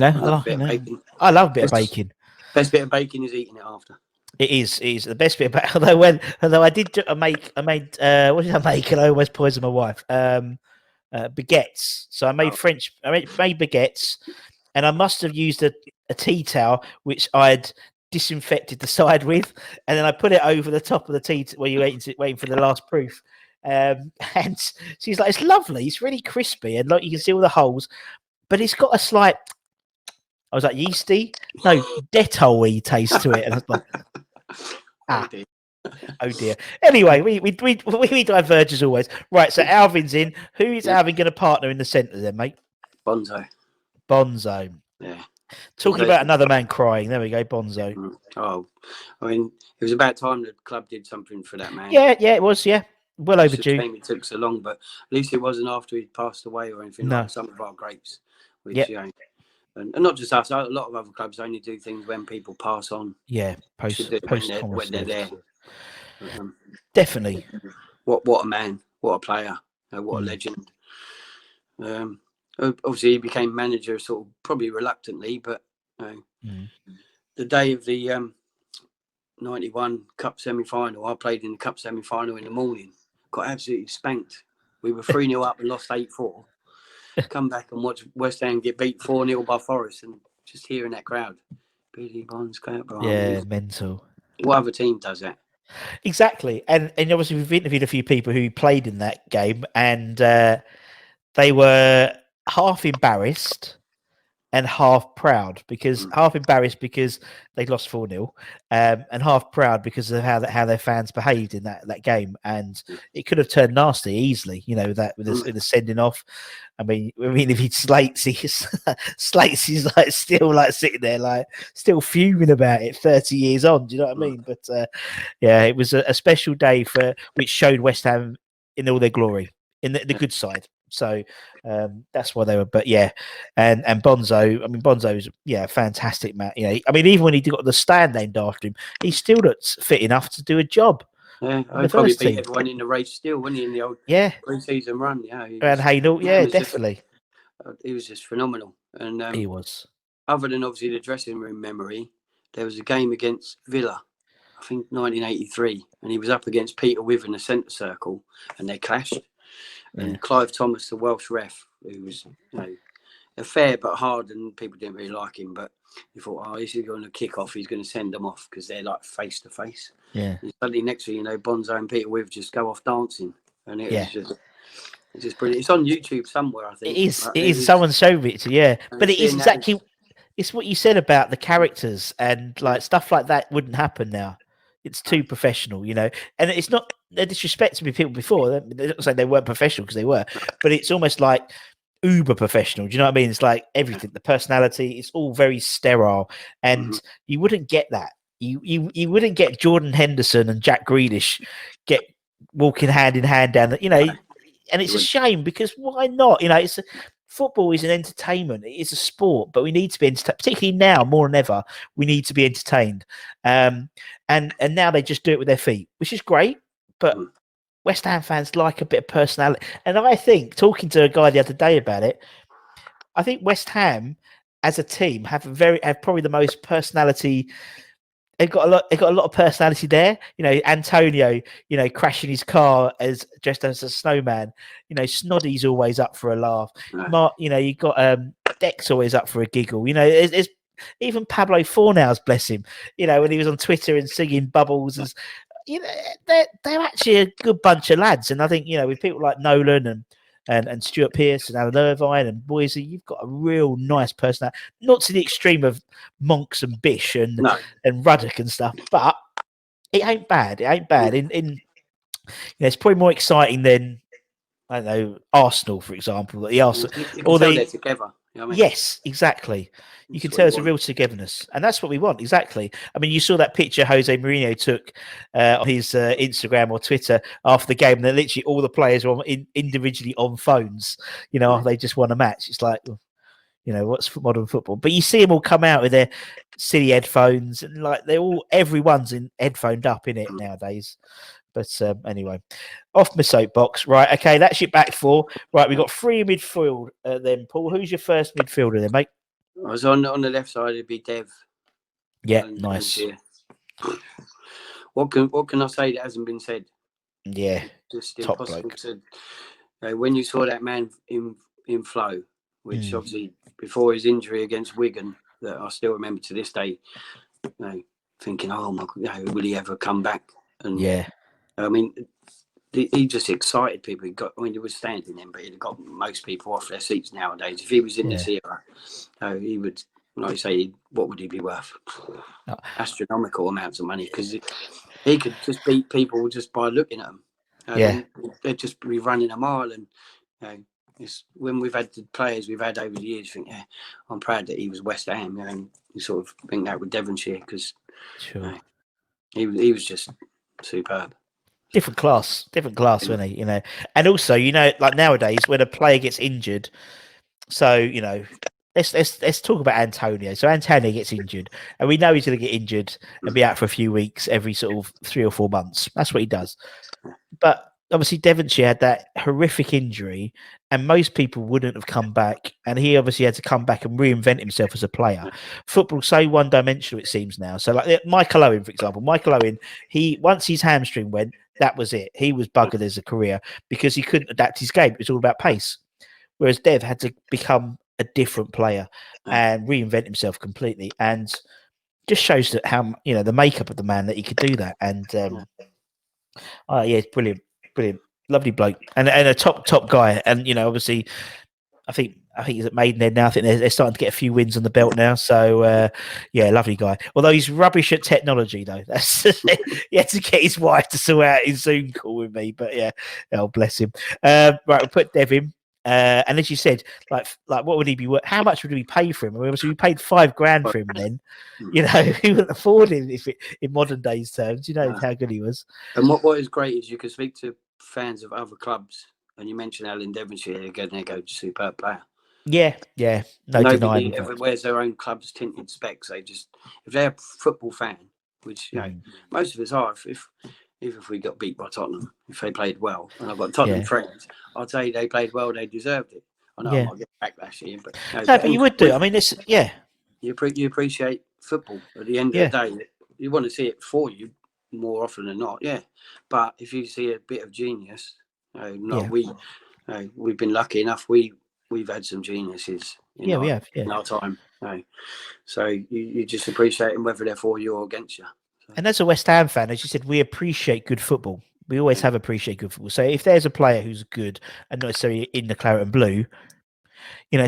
love a bit of baking. Best bit of baking is eating it after. It is the best bit about. Although I made what did I make? And I almost poisoned my wife. Baguettes. So I made made baguettes, and I must have used a tea towel which I'd disinfected the side with, and then I put it over the top of the tea where you waiting for the last proof. And she's like, "It's lovely. It's really crispy, and like you can see all the holes, but it's got a slight." I was like, yeasty? No, Dettol-y taste to it. And I was like, oh dear. Anyway, we diverge as always. Right, so Alvin's in. Who is Alvin going to partner in the centre then, mate? Bonzo. Yeah. Talking about another man crying. There we go, Bonzo. Oh, I mean, it was about time the club did something for that man. Yeah, it was, yeah. Well overdue. It took so long, but at least it wasn't after he'd passed away or anything like some of our greats. Which, and not just us, a lot of other clubs only do things when people pass on. Yeah, when they're there. Definitely. What a man, what a player, what a legend. Obviously, he became manager sort of probably reluctantly, but the day of the 91 Cup semi-final, I played in the Cup semi-final in the morning, got absolutely spanked. We were 3-0 up and lost 8-4. Come back and watch West Ham get beat 4-0 by Forest, and just hearing that crowd, Billy Bonds, mental. What other team does that? Exactly, and obviously we've interviewed a few people who played in that game, and they were half embarrassed and half proud, because half embarrassed because they lost 4-0, and half proud because of how their fans behaved in that game, and it could have turned nasty easily, that with the sending off. I mean, if he Slates is like still like sitting there like still fuming about it 30 years on. Do you know what I mean? But it was a special day which showed West Ham in all their glory, in the good side. So that's why they were, but and Bonzo. I mean, Bonzo is a fantastic man. I mean, even when he got the stand named after him, he still looks fit enough to do a job. Yeah, he probably beat everyone in the race still, wasn't he, in the old pre-season run? Yeah, and Haynor, definitely. He was just phenomenal, and he was. Other than obviously the dressing room memory, there was a game against Villa, I think 1983, and he was up against Peter Wither in the centre circle, and they clashed. And Clive Thomas, the Welsh ref, who was a fair but hard, and people didn't really like him, but you thought, this is going to kick off, he's going to send them off because they're like face to face. Yeah. And suddenly next thing you know, Bonzo and Peter Wither just go off dancing, and it's just brilliant. It's on YouTube somewhere, I think. It is. It is. Someone showed it to but it is exactly. It's what you said about the characters, and like stuff like that wouldn't happen now. It's too professional, and it's not a disrespect to people before. They're not saying they weren't professional, because they were, but it's almost like uber professional. Do you know what I mean? It's like everything, the personality, it's all very sterile, and you wouldn't get that. You wouldn't get Jordan Henderson and Jack Grealish walking hand in hand down. And it's a shame, because why not? Football is an entertainment. It is a sport, but we need to be entertained, particularly now more than ever. We need to be entertained, and now they just do it with their feet, which is great. But West Ham fans like a bit of personality, and I think, talking to a guy the other day about it, I think West Ham as a team have probably the most personality. They've got a lot of personality there. Antonio, crashing his car dressed as a snowman. Snoddy's always up for a laugh. Mark, you got Deck's always up for a giggle. There's even Pablo Fornals, bless him. When he was on Twitter and singing Bubbles, they're actually a good bunch of lads. And I think with people like Nolan and Stuart Pearce and Alan Irvine and Boise, you've got a real nice personality. Not to the extreme of Monks and Bish and Ruddock and stuff, but it ain't bad. It ain't bad. It's probably more exciting than, I don't know, Arsenal, for example. The Arsenal, You can or tell the they're together. You know what I mean? yes, exactly. You That's can what tell you it's a want. real togetherness, and that's what we want. Exactly. I mean, you saw that picture Jose Mourinho took on his Instagram or Twitter after the game. That literally all the players were individually on phones. They just won a match. It's like, what's modern football? But you see them all come out with their silly headphones, and like everyone's headphoned up in it nowadays. But anyway, off my soapbox. Right, okay, that's your back four. Right, we've got three midfield then, Paul. Who's your first midfielder then, mate? I was on the left side. It'd be Dev. Yeah, And nice. Devonshire. What can I say that hasn't been said? Yeah, Just top impossible bloke. to. When you saw that man in flow, which obviously before his injury against Wigan, that I still remember to this day, thinking, oh my God, will he ever come back? And yeah, I mean, he just excited people. He was standing in, but he got most people off their seats nowadays. If he was in this era, he would, like you say, what would he be worth? Astronomical amounts of money, because he could just beat people just by looking at them. They'd just be running a mile, and it's when we've had the players we've had over the years. Think, I'm proud that he was West Ham, and you sort of think that with Devonshire, because he was just superb. different class, wasn't he? And also, like nowadays when a player gets injured, so let's talk about Antonio. So Antonio gets injured, and we know he's going to get injured and be out for a few weeks every sort of 3 or 4 months. That's what he does. But obviously Devonshire had that horrific injury, and most people wouldn't have come back. And he obviously had to come back and reinvent himself as a player. Football's so one-dimensional, it seems now. So like Michael Owen, for example. Michael Owen, once his hamstring went, that was it. He was buggered as a career because he couldn't adapt his game. It was all about pace. Whereas Dev had to become a different player and reinvent himself completely. And just shows that how, the makeup of the man, that he could do that. And it's brilliant. Brilliant. Lovely bloke. And a top guy. And, obviously, I think he's at Maidenhead now. I think they're starting to get a few wins on the belt now. So, lovely guy. Although he's rubbish at technology, though. That's he had to get his wife to sort out his Zoom call with me. But, bless him. Right, we'll put Dev in. And as you said, like what would he be worth? How much would we pay for him? I mean, obviously, we paid $5,000 for him then. He wouldn't afford him in modern days terms. How good he was. And what is great is you can speak to fans of other clubs, and you mentioned Alan Devonshire again. They go, superb player. Yeah, no denying. Nobody ever wears their own club's tinted specs. They just, if they're a football fan, which most of us are, even if we got beat by Tottenham, if they played well, and I've got Tottenham friends, I'd say they played well, they deserved it. I know I might get backlash here, but but you would do. I mean, you appreciate football. At the end of the day, you want to see it for you more often than not. Yeah, but if you see a bit of genius, we've been lucky enough. We've had some geniuses in our time. So you just appreciate them, whether they're for you or against you. And as a West Ham fan, as you said, we appreciate good football. We always have appreciated good football. So if there's a player who's good and not necessarily in the claret and blue,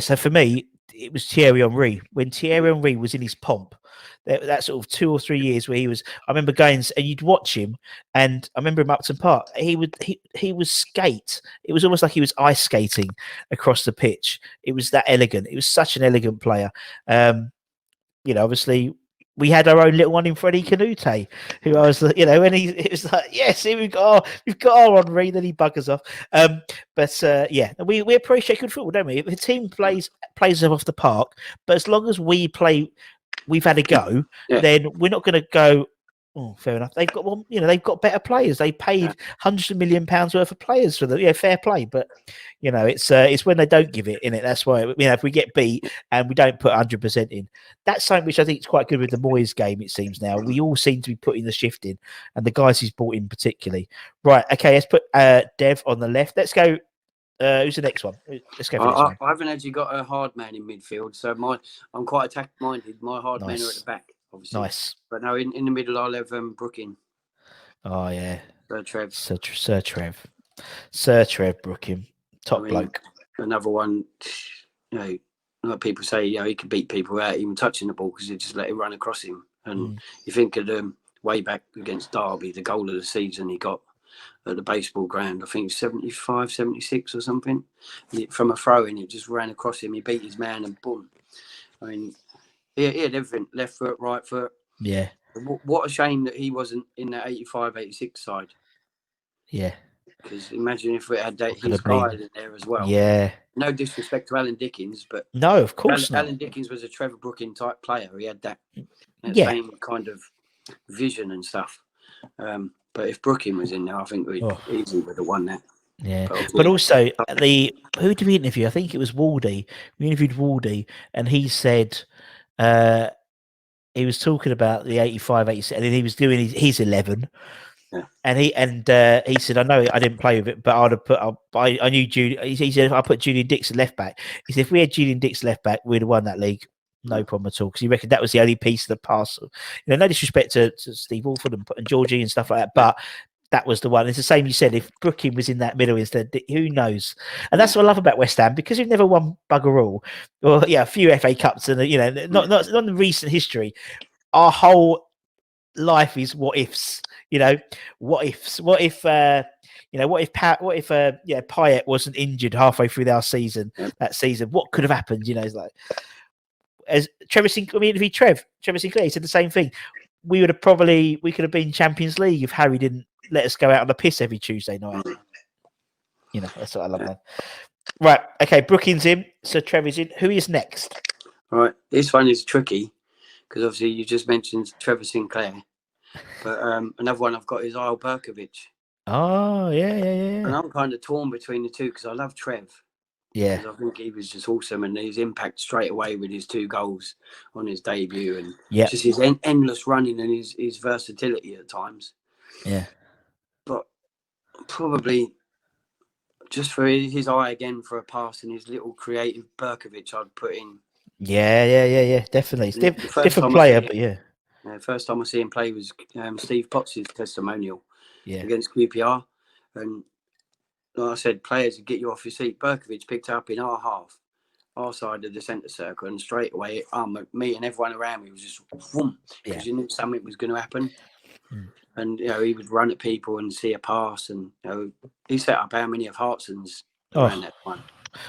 so for me, it was Thierry Henry. When Thierry Henry was in his pomp, that sort of 2 or 3 years where I remember going and you'd watch him, and I remember him Upton Park. He was skate. It was almost like he was ice skating across the pitch. It was that elegant. It was such an elegant player. Obviously, we had our own little one in Freddie Canute, who I was, and it was like, yes, here we've got our Henry, then he buggers off. We appreciate good football, don't we? If a team plays us off the park, but as long as we've had a go, then we're not going to go, oh, fair enough. They've got they've got better players. They paid hundreds of £1 million worth of players for them. Yeah, fair play. But it's when they don't give it in it. That's why if we get beat and we don't put 100% in, that's something which I think is quite good with the Moyes game. It seems now we all seem to be putting the shift in, and the guys he's brought in particularly. Right, okay, let's put Dev on the left. Let's go. Who's the next one? Let's go for this one. I haven't actually got a hard man in midfield, so I'm quite attack minded. My hard men are at the back. Obviously. Nice. But no, in the middle, I'll have Brook in. Oh, yeah. Sir Trev. Sir Trev Brook in. Top bloke. Another one, like people say, he can beat people without even touching the ball because he just let it run across him. And you think of way back against Derby, the goal of the season he got at the baseball ground. I think 75, 76 or something. From a throw in, it just ran across him. He beat his man and boom. I mean, he had everything, left foot, right foot. Yeah. What a shame that he wasn't in that 85, 86 side. Yeah. Because imagine if we had that, Could his have been. guy in there as well. Yeah. No disrespect to Alan Dickens, but No, of course not. Alan Dickens was a Trevor Brooking type player. He had that Yeah. same kind of vision and stuff. But if Brooking was in there, I think we'd easily would have won that. Yeah, but also who did we interview? I think it was Waldy. We interviewed Waldy, and he said he was talking about the 85, 86, and then he was doing his 11. Yeah. And he said, I know I didn't play with it, but I'd have put. I knew Judy. He said, if I put Julian Dixon left back. He said, if we had Julian Dixon left back, we'd have won that league. No problem at all, because he reckoned that was the only piece of the parcel. No disrespect to Steve Alford and Georgie and stuff like that, but that was the one. It's the same you said. If Brooking was in that middle instead, who knows? And that's what I love about West Ham, because we've never won bugger all. Well, yeah, a few FA Cups, and not in the recent history. Our whole life is what ifs. What ifs? What if? What if Payet wasn't injured halfway through our season? That season, what could have happened? It's like as Trevor Sinclair. I mean, if he Trevor Sinclair, he said the same thing. We could have been Champions League if Harry didn't let us go out on the piss every Tuesday night. That's what I love, man. Right, okay, Brookings in, so Trevor's in. Who is next? All right, this one is tricky because obviously you just mentioned Trevor Sinclair, but another one I've got is Isle Berkovic. Oh, yeah. And I'm kind of torn between the two because I love Trev. Yeah. I think he was just awesome, and his impact straight away with his 2 goals on his debut, and just his endless running and his versatility at times. Yeah. But probably just for his eye again for a pass and his little creative Berkovic, I'd put in. Yeah. Definitely. It's different player, but yeah. First time I see him play was Steve Potts' testimonial against QPR. And like I said, players would get you off your seat. Berkovic picked up in our half, our side of the centre circle, and straight away, me and everyone around me was just boom, because you knew something was going to happen. And he would run at people and see a pass, and he set up how many of Hartson's around that time.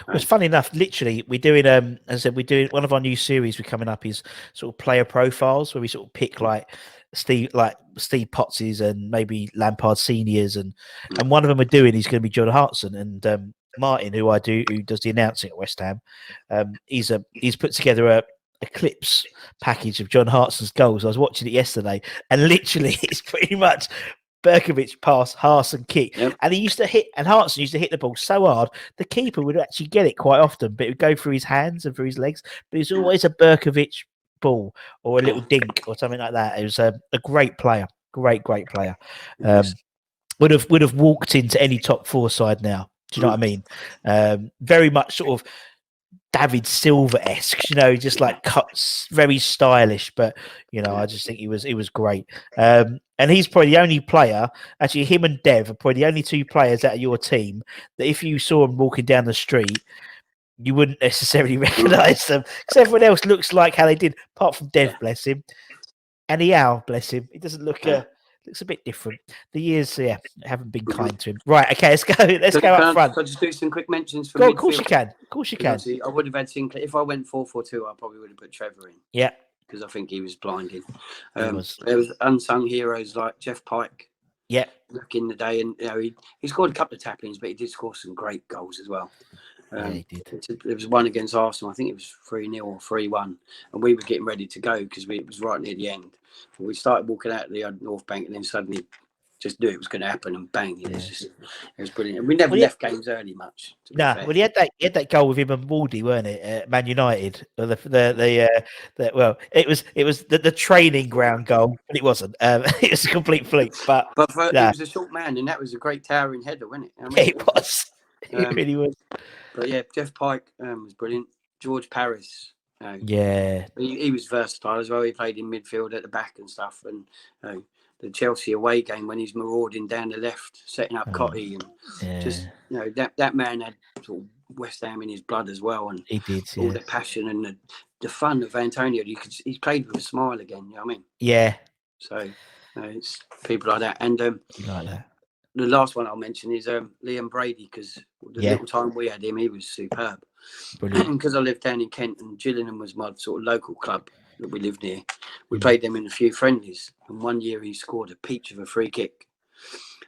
Well, it's funny enough. Literally, we're doing as I said, we're doing one of our new series. We're coming up is sort of player profiles, where we sort of pick like Steve Potts's and maybe Lampard seniors, and one of them we're doing is going to be John Hartson and Martin, who does the announcing at West Ham. He's put together a clips package of John Hartson's goals. I was watching it yesterday, and literally it's pretty much Berkovic pass, Hartson kick, and Hartson used to hit the ball so hard the keeper would actually get it quite often, but it would go through his hands and through his legs. But it was always a Berkovic ball or a little dink or something like that. It was a great player, great player. Would have walked into any top 4 side now. Do you know what I mean? Very much sort of David Silva-esque, just like cuts, very stylish, but I just think he was great. And he's probably the only player, actually him and Dev are probably the only 2 players out of your team that if you saw them walking down the street, you wouldn't necessarily recognise them, because everyone else looks like how they did, apart from Dev, bless him, and Iao, bless him. He doesn't look looks a bit different. The years, haven't been kind to him. Right, okay, let's go. Let's go up front. Can I just do some quick mentions for midfield? Of course you can. Of course you can. I would have had Sinclair. If I went 4-4-2, I probably would have put Trevor in. Yeah. Because I think he was blinding. There was unsung heroes like Jeff Pike. Yeah. Back in the day, and he scored a couple of tap-ins, but he did score some great goals as well. He did. There was one against Arsenal. I think it was 3-0 or 3-1, and we were getting ready to go because it was right near the end. We started walking out of the North Bank, and then suddenly just knew it was going to happen, and bang! It was brilliant. And we never left games early much. No, well, he had that goal with him and Wardy, weren't it? At Man United. Well, it was the training ground goal, but it wasn't. It was a complete fluke. But it was a short man, and that was a great towering header, wasn't it? It was. It really was. But yeah, Jeff Pike was brilliant. George Paris. He was versatile as well. He played in midfield at the back and stuff. And the Chelsea away game when he's marauding down the left, setting up Cotty, and that man had sort of West Ham in his blood as well, and he did all the passion and the fun of Antonio. He played with a smile again. You know what I mean? Yeah. So It's people like that. And You like that? the last one I'll mention is Liam Brady, because the Yeah. little time we had him, he was superb. Brilliant. Because I lived down in Kent, and Gillingham was my sort of local club that we lived near. We Mm. played them in a few friendlies, and one year he scored a peach of a free kick.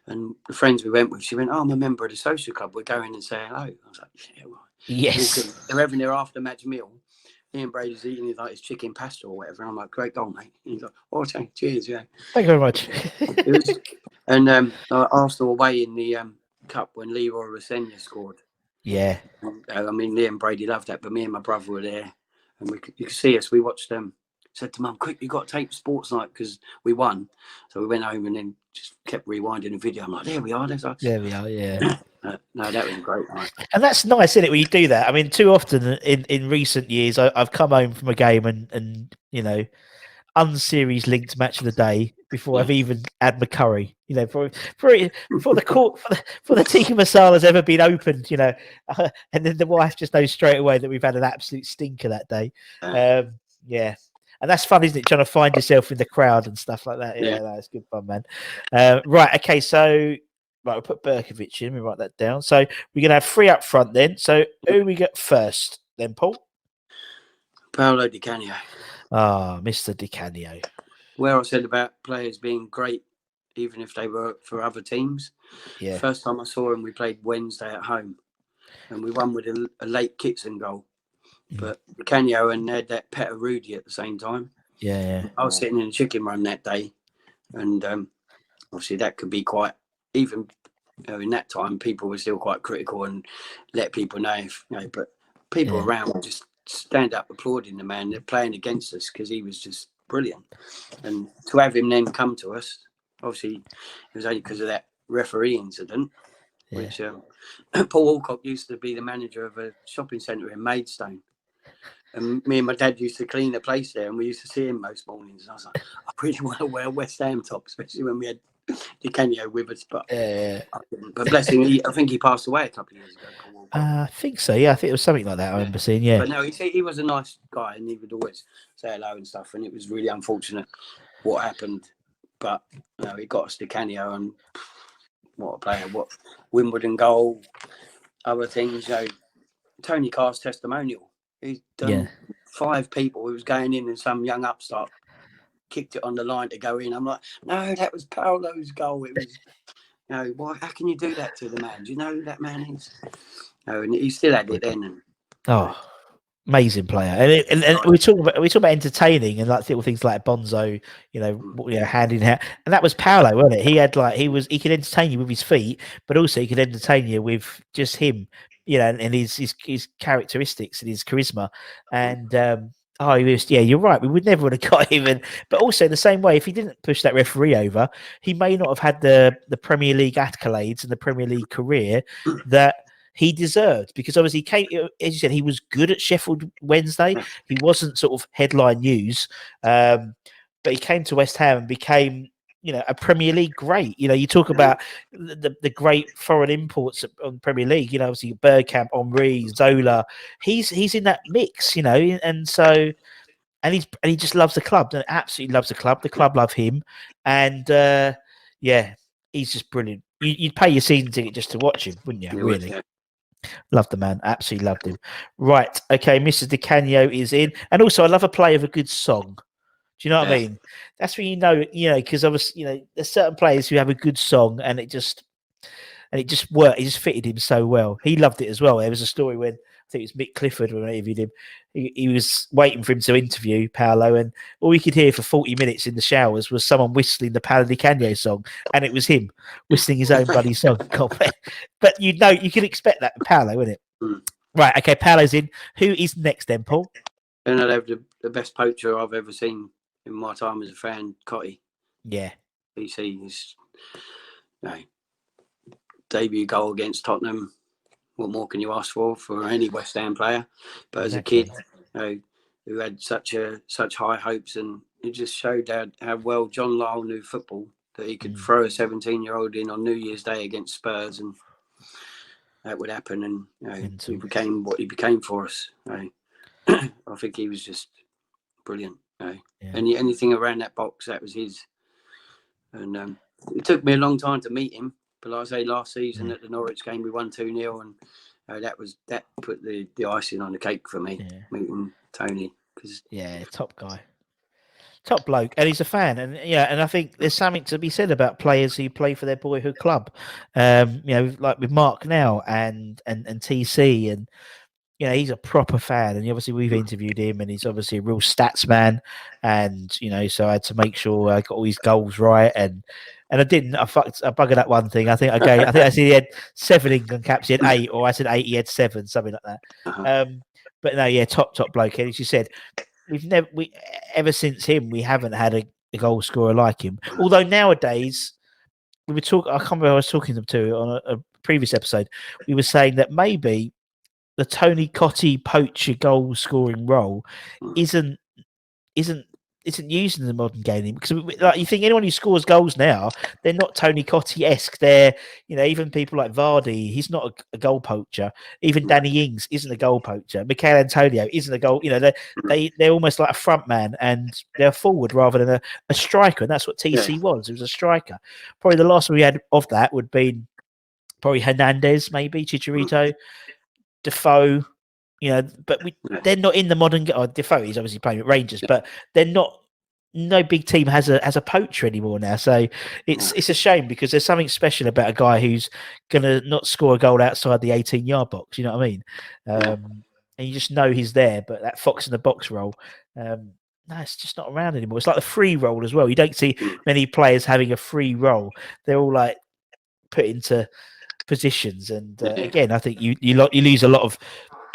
And the friends we went with, she went, "Oh, I'm a member of the social club. We're going and say hello." I was like, "Yeah, right." Yes. They're having their after match meal. Ian Brady's eating his chicken pasta or whatever. And I'm like, "Great goal, mate." And he's like, "Oh, okay, cheers, yeah." Thank you very much. It was, and Arsenal away in the cup when Leroy Rosenia scored. Yeah. I mean, Liam Brady loved that, but me and my brother were there, and you could see us. We watched them. Said to Mum, "Quick, you got to tape sports night because we won." So we went home and then just kept rewinding the video. I'm like, "There we are." There we are. Yeah. No, that was a great night. And that's nice, isn't it, when you do that? I mean, too often in recent years, I've come home from a game and you know, unseries linked match of the day before I've even had my curry. You know, for the court for the tikka masala's ever been opened. You know, and then the wife just knows straight away that we've had an absolute stinker that day. Yeah. And that's fun, isn't it? Trying to find yourself in the crowd and stuff like that. Yeah, that's good fun, man. Right, okay, so we'll put Berkovic in. We write that down. So we're gonna have 3 up front then. So who we got first then, Paul? Paolo Di Canio. Ah, Mr. Di Canio. Where I said about players being great, even if they were for other teams. Yeah. First time I saw him, we played Wednesday at home, and we won with a late Kitson goal. But Canio and had that Petter Rudy at the same time. Yeah. I was sitting in a chicken run that day, and obviously that could be quite, even in that time, people were still quite critical and let people know if, but people around would just stand up applauding the man playing against us because he was just brilliant. And to have him then come to us, obviously it was only because of that referee incident, which Paul Walcott used to be the manager of a shopping centre in Maidstone. And me and my dad used to clean the place there, and we used to see him most mornings. And I was like, I really want to wear a West Ham top, especially when we had Di Canio with us. But bless him, I think he passed away a couple of years ago. Paul Walcott. I think so. Yeah, I think it was something like that. I remember seeing. Yeah, but no, he was a nice guy, and he would always say hello and stuff. And it was really unfortunate what happened, but he got us Di Canio, and what a player! What Wimbledon goal, other things. Tony Carr's testimonial. He's done 5 people who was going in, and some young upstart kicked it on the line to go in. I'm like, no, that was Paolo's goal. It was, why? How can you do that to the man? Do you know who that man is? And he still had it then. And, amazing player. And we talk about entertaining and like little things like Bonzo, hand in hand. And that was Paolo, wasn't it? He had he could entertain you with his feet, but also he could entertain you with just him. And his characteristics and his charisma, and you're right. We would never would have got him, but also in the same way, if he didn't push that referee over, he may not have had the Premier League accolades and the Premier League career that he deserved. Because obviously, as you said, he was good at Sheffield Wednesday. He wasn't sort of headline news, but he came to West Ham and became, a Premier League great. You talk about the great foreign imports on Premier League. Obviously Bergkamp, Henry, Zola. He's in that mix. And so, and he just loves the club. And absolutely loves the club. The club love him, and he's just brilliant. You'd pay your season ticket just to watch him, wouldn't you? Really. Loved the man. Absolutely loved him. Right. Okay. Mr. Di Canio is in, and also I love a play of a good song. Do you know what I mean? That's when because obviously, there's certain players who have a good song and it just worked. It just fitted him so well. He loved it as well. There was a story when I think it was Mick Clifford when I interviewed him. He was waiting for him to interview Paolo, and all we could hear for 40 minutes in the showers was someone whistling the Paolo Di Canio song, and it was him whistling his own bloody song. But you can expect that with Paolo, wouldn't it? Right. Okay. Paolo's in. Who is next then, Paul? And I'd have the best poacher I've ever seen in my time as a fan, Cotty. Yeah. BC is debut goal against Tottenham. What more can you ask for any West Ham player? But as a kid, who had such high hopes, and it just showed how well John Lyall knew football, that he could throw a 17-year-old in on New Year's Day against Spurs, and that would happen. And he became what he became for us. I think he was just brilliant. Anything around that box, that was his. And it took me a long time to meet him. But like I say, last season at the Norwich game, we won 2-0, and that put the icing on the cake for me, meeting Tony. Top guy. Top bloke, and he's a fan, and and I think there's something to be said about players who play for their boyhood club, like with Mark now and TC, and he's a proper fan, and obviously we've interviewed him, and he's obviously a real stats man, and so I had to make sure I got all his goals right, and I didn't. I buggered up one thing. I think I said he had 7 England caps, he had 8, or I said 8, he had 7, something like that. But no, top bloke, and as you said, ever since him, we haven't had a goal scorer like him. Although nowadays, I can't remember who I was talking to on a previous episode. We were saying that maybe the Tony Cottee poacher goal scoring role isn't used in the modern game, because you think anyone who scores goals now, they're not Tony Cottee-esque. They're even people like Vardy, he's not a goal poacher. Even Danny Ings isn't a goal poacher. Michail Antonio isn't a goal. They're almost like a front man, and they're forward rather than a striker, and that's what TC was. It was a striker. Probably the last one we had of that would be probably Hernandez, maybe Chicharito, Defoe. But they're not in the modern. Defoe is obviously playing at Rangers, but they're not. No big team has a poacher anymore now, so it's a shame, because there's something special about a guy who's gonna not score a goal outside the 18-yard box. You know what I mean? And you just know he's there. But that fox in the box role, no, it's just not around anymore. It's like the free role as well. You don't see many players having a free role. They're all like put into positions, and again, I think you lose a lot of.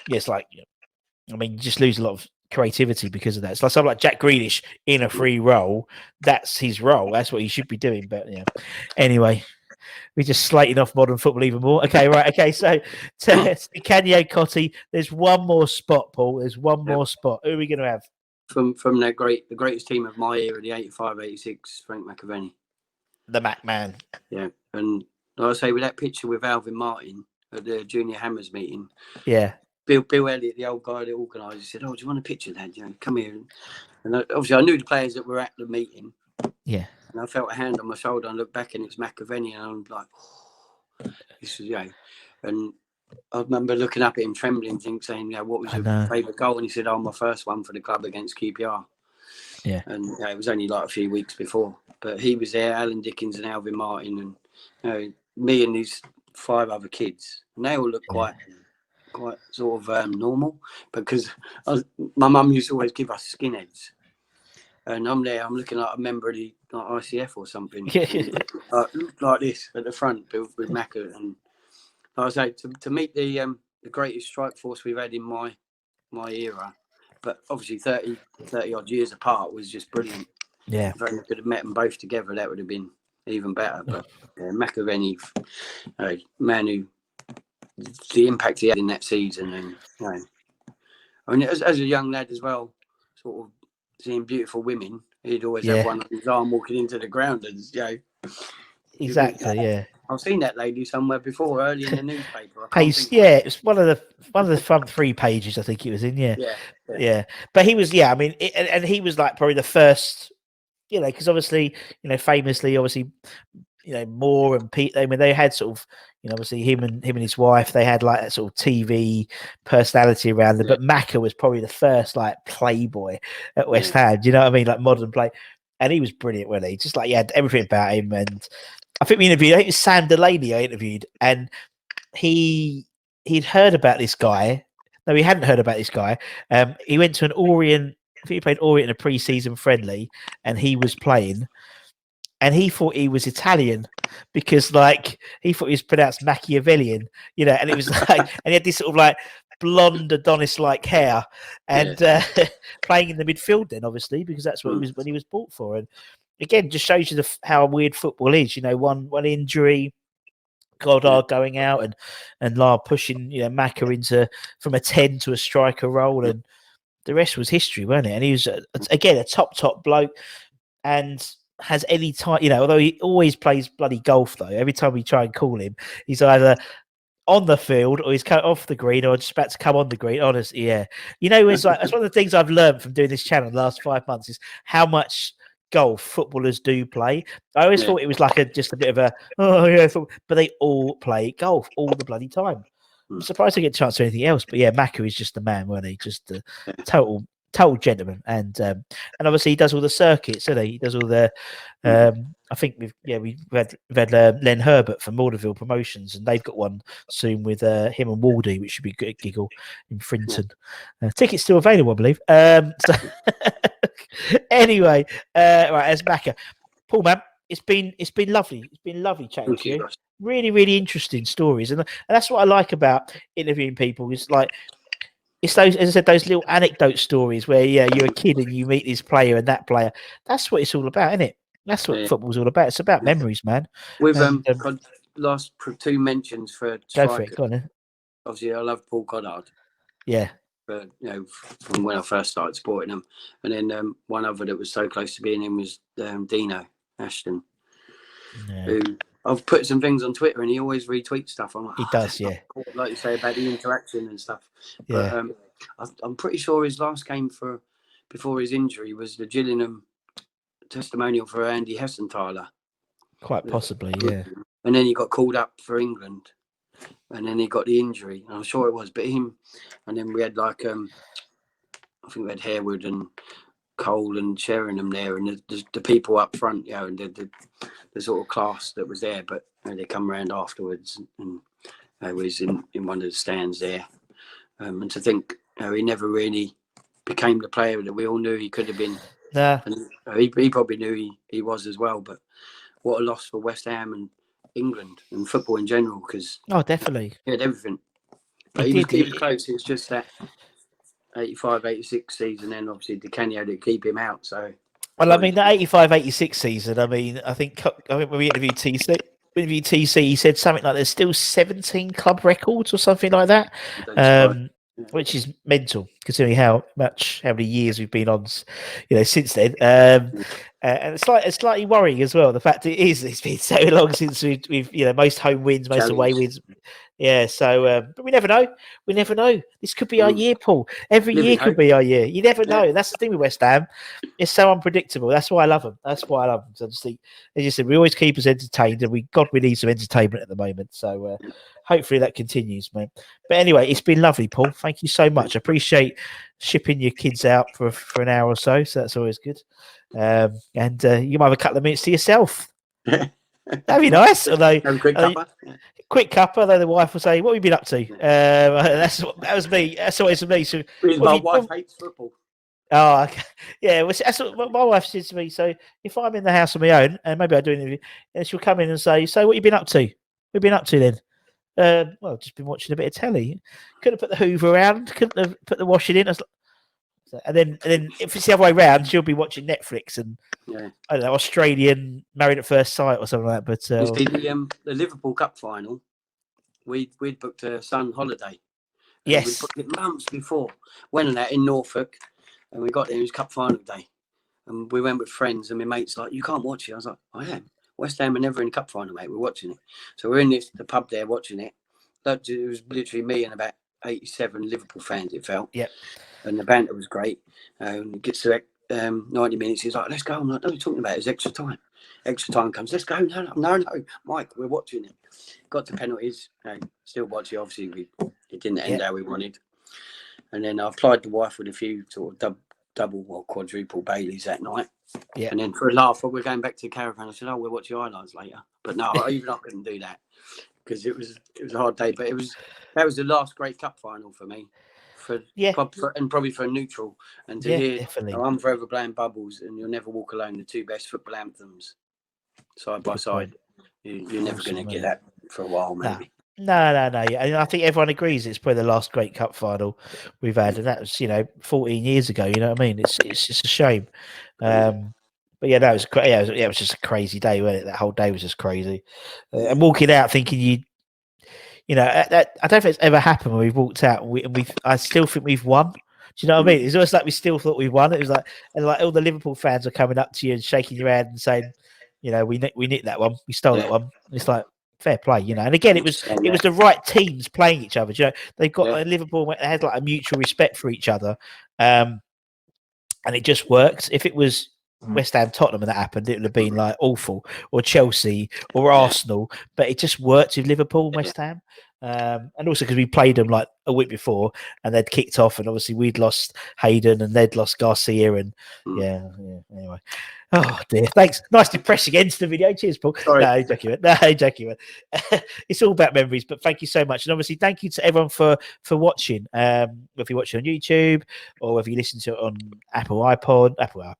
Yes, you just lose a lot of creativity because of that. It's like something like Jack Grealish in a free role. That's his role. That's what he should be doing. But anyway, we're just slating off modern football even more. Okay, right. Okay, so Canio Cottee, there's one more spot, Paul. There's one more spot. Who are we going to have? From the greatest team of my era, the 85-86, Frank McAvenny. The Mac Man. Yeah, and like I say, with that picture with Alvin Martin at the Junior Hammers meeting. Yeah. Bill Elliott, the old guy that organised, said, "Oh, do you want a picture, Dad? Come here." And obviously, I knew the players that were at the meeting. Yeah. And I felt a hand on my shoulder and looked back, and it's McAvenny, and I'm like, "Oh, this is And I remember looking up at him, trembling, saying, "What was your favourite goal?" And he said, "Oh, my first one for the club against QPR." Yeah. And it was only like a few weeks before, but he was there, Alan Dickens and Alvin Martin, and me and these 5 other kids, and they all looked quite sort of normal, because my mum used to always give us skinheads, and I'm there, I'm looking like a member of the ICF or something, like this at the front with Macca. And like I say, to meet the greatest strike force we've had in my era, but obviously 30 odd years apart, was just brilliant. Yeah, if I could have met them both together, that would have been even better. But McAvenny, man who, the impact he had in that season, and I mean, as a young lad as well, sort of seeing beautiful women, he'd always have one on his arm walking into the ground, and exactly, yeah. I've seen that lady somewhere before, early in the newspaper. It was one of the front 3 pages, I think it was in. Yeah. But he was, I mean, and he was like probably the first, because obviously, famously, obviously, Moore and Pete, I mean, they had sort of, obviously him and his wife, they had like that sort of TV personality around them. But Macca was probably the first like playboy at West Ham. Do you know what I mean? Like modern play, and he was brilliant, wasn't he? Just like he had everything about him. And I think I think it was Sam Delaney I interviewed, and he'd heard about this guy. No, he hadn't heard about this guy. He went to an Orient. I think he played Orient in a pre-season friendly, and he was playing. And he thought he was Italian, because like he thought he was pronounced Machiavellian, and it was like, and he had this sort of like blonde Adonis-like hair, and playing in the midfield then, obviously, because that's what he was when he was bought for. And again, just shows you how weird football is. One injury, Goddard going out, and La pushing Macca into from a 10 to a striker role, and the rest was history, wasn't it? And he was again a top bloke, and has any time, although he always plays bloody golf though. Every time we try and call him, he's either on the field or he's cut off the green or just about to come on the green. Honestly, it's like, that's one of the things I've learned from doing this channel in the last 5 months, is how much golf footballers do play. I always Yeah. thought it was like just a bit of a, oh yeah, but they all play golf all the bloody time. I'm surprised I get a chance to anything else, but yeah, Maka is just the man, wasn't he? Just a total gentleman, and obviously he does all the circuits, doesn't he? He does all the. I think we've had Len Herbert from Maudeville Promotions, and they've got one soon with him and Waldy, which should be good giggle in Frinton. Tickets still available, I believe. So anyway, right, as Maka, Paul, man, it's been lovely. It's been lovely chatting to you. Really, really interesting stories, and that's what I like about interviewing people. Is like it's those, as I said, those little anecdote stories where you're a kid and you meet this player and that player. That's what it's all about, isn't it? That's what football's all about. It's about memories, man. We've got last 2 mentions for go for it. Go on, then. Obviously, I love Paul Goddard. Yeah. But from when I first started supporting him, and then one other that was so close to being him was Dino Ashton, who I've put some things on Twitter and he always retweets stuff. I'm like, he does, yeah. Like you say about the interaction and stuff. Yeah. But I'm pretty sure his last game before his injury was the Gillingham testimonial for Andy Hessenthaler. Quite possibly, yeah. And then he got called up for England, and then he got the injury. I'm sure it was, but him. And then we had I think we had Harewood and Cole and Sheringham there, and the people up front, and the sort of class that was there. But they come around afterwards, and I was in one of the stands there. And to think, he never really became the player that we all knew he could have been. Yeah. And he probably knew he was as well. But what a loss for West Ham and England and football in general, because definitely he had everything. But he was close. It's just that 85-86 season, then obviously Di Canio to keep him out. So, well, I mean, the 85-86 season. I mean, I think when we interviewed TC, he said something like there's still 17 club records or something like that, which is mental considering how many years we've been on, since then. And it's slightly worrying as well. The fact it's been so long since we've most home wins, most away wins. Yeah, so but we never know. We never know. This could be our year, Paul. Every year could be our year. You never know. That's the thing with West Ham. It's so unpredictable. That's why I love them. So I just think, as you said, we always keep us entertained, and we need some entertainment at the moment. So hopefully that continues, man. But anyway, it's been lovely, Paul. Thank you so much. I appreciate shipping your kids out for an hour or so. So that's always good. And you might have a couple of minutes to yourself. That'd be nice. Although quick cuppa, although the wife will say, "What have you been up to?" That was me. That's always for me. So my wife hates football. Oh, okay. Yeah. Well, that's what my wife says to me. So if I'm in the house on my own, and maybe I do an interview, and she'll come in and say, "So what have you been up to? What have you been up to then?" Well, just been watching a bit of telly. Couldn't have put the Hoover around. Couldn't have put the washing in. And then if it's the other way around, she'll be watching Netflix and I don't know, Australian Married at First Sight or something like that. But the Liverpool Cup final, we'd booked a Sun holiday. Yes, we booked it months before. Went on that in Norfolk, and we got there. It was Cup final day, and we went with friends. And my mates like, "You can't watch it." I was like, "I am." West Ham are never in Cup final, mate. We're watching it. So we're in the pub there watching it. It was literally me and about 87 Liverpool fans. It felt. Yeah. And the banter was great. It gets to 90 minutes. He's like, "Let's go." I'm like, "What are you talking about? It's extra time." Extra time comes. "Let's go." No, Mike, we're watching it. Got to penalties. Still watching. Obviously, it didn't end how we wanted. And then I applied the wife with a few sort of double or quadruple Baileys that night. Yeah. And then for a laugh, we're going back to the caravan. I said, "Oh, we'll watch your highlights later." But no, even I couldn't do that because it was a hard day. But that was the last great cup final for me. And probably for a neutral, and to hear definitely. "I'm Forever Blowing Bubbles" and "You'll Never Walk Alone," the two best football anthems side by side. You're never going to get that for a while, maybe. No. Yeah. I think everyone agrees it's probably the last great cup final we've had, and that was 14 years ago. You know what I mean? It's just a shame. But yeah, that was it was just a crazy day, wasn't it? That whole day was just crazy, and walking out thinking I don't think it's ever happened when we've walked out and I still think we've won. Do you know what I mean? It's almost like we still thought we won. It was like all the Liverpool fans are coming up to you and shaking your hand and saying, we nicked that one, we stole that one. It's like fair play, And again, it was the right teams playing each other. They've got Liverpool. They had like a mutual respect for each other, and it just worked. If it was West Ham Tottenham and that happened, it would have been like awful, or Chelsea or Arsenal, but it just worked with Liverpool and West Ham. And also because we played them like a week before and they'd kicked off, and obviously we'd lost Hayden and they'd lost Garcia, and anyway. Oh dear, thanks. Nice depressing end to the video. Cheers, Paul. Sorry. No, joking. It's all about memories, but thank you so much. And obviously thank you to everyone for watching. If you're watching on YouTube or if you listen to it on Apple Podcasts,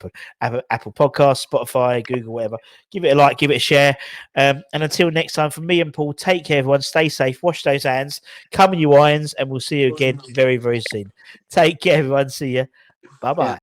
Spotify, Google, whatever, give it a like, give it a share. And until next time, from me and Paul, take care, everyone. Stay safe, wash those hands, come in your irons, and we'll see you again very, very soon. Take care, everyone. See you. Bye-bye.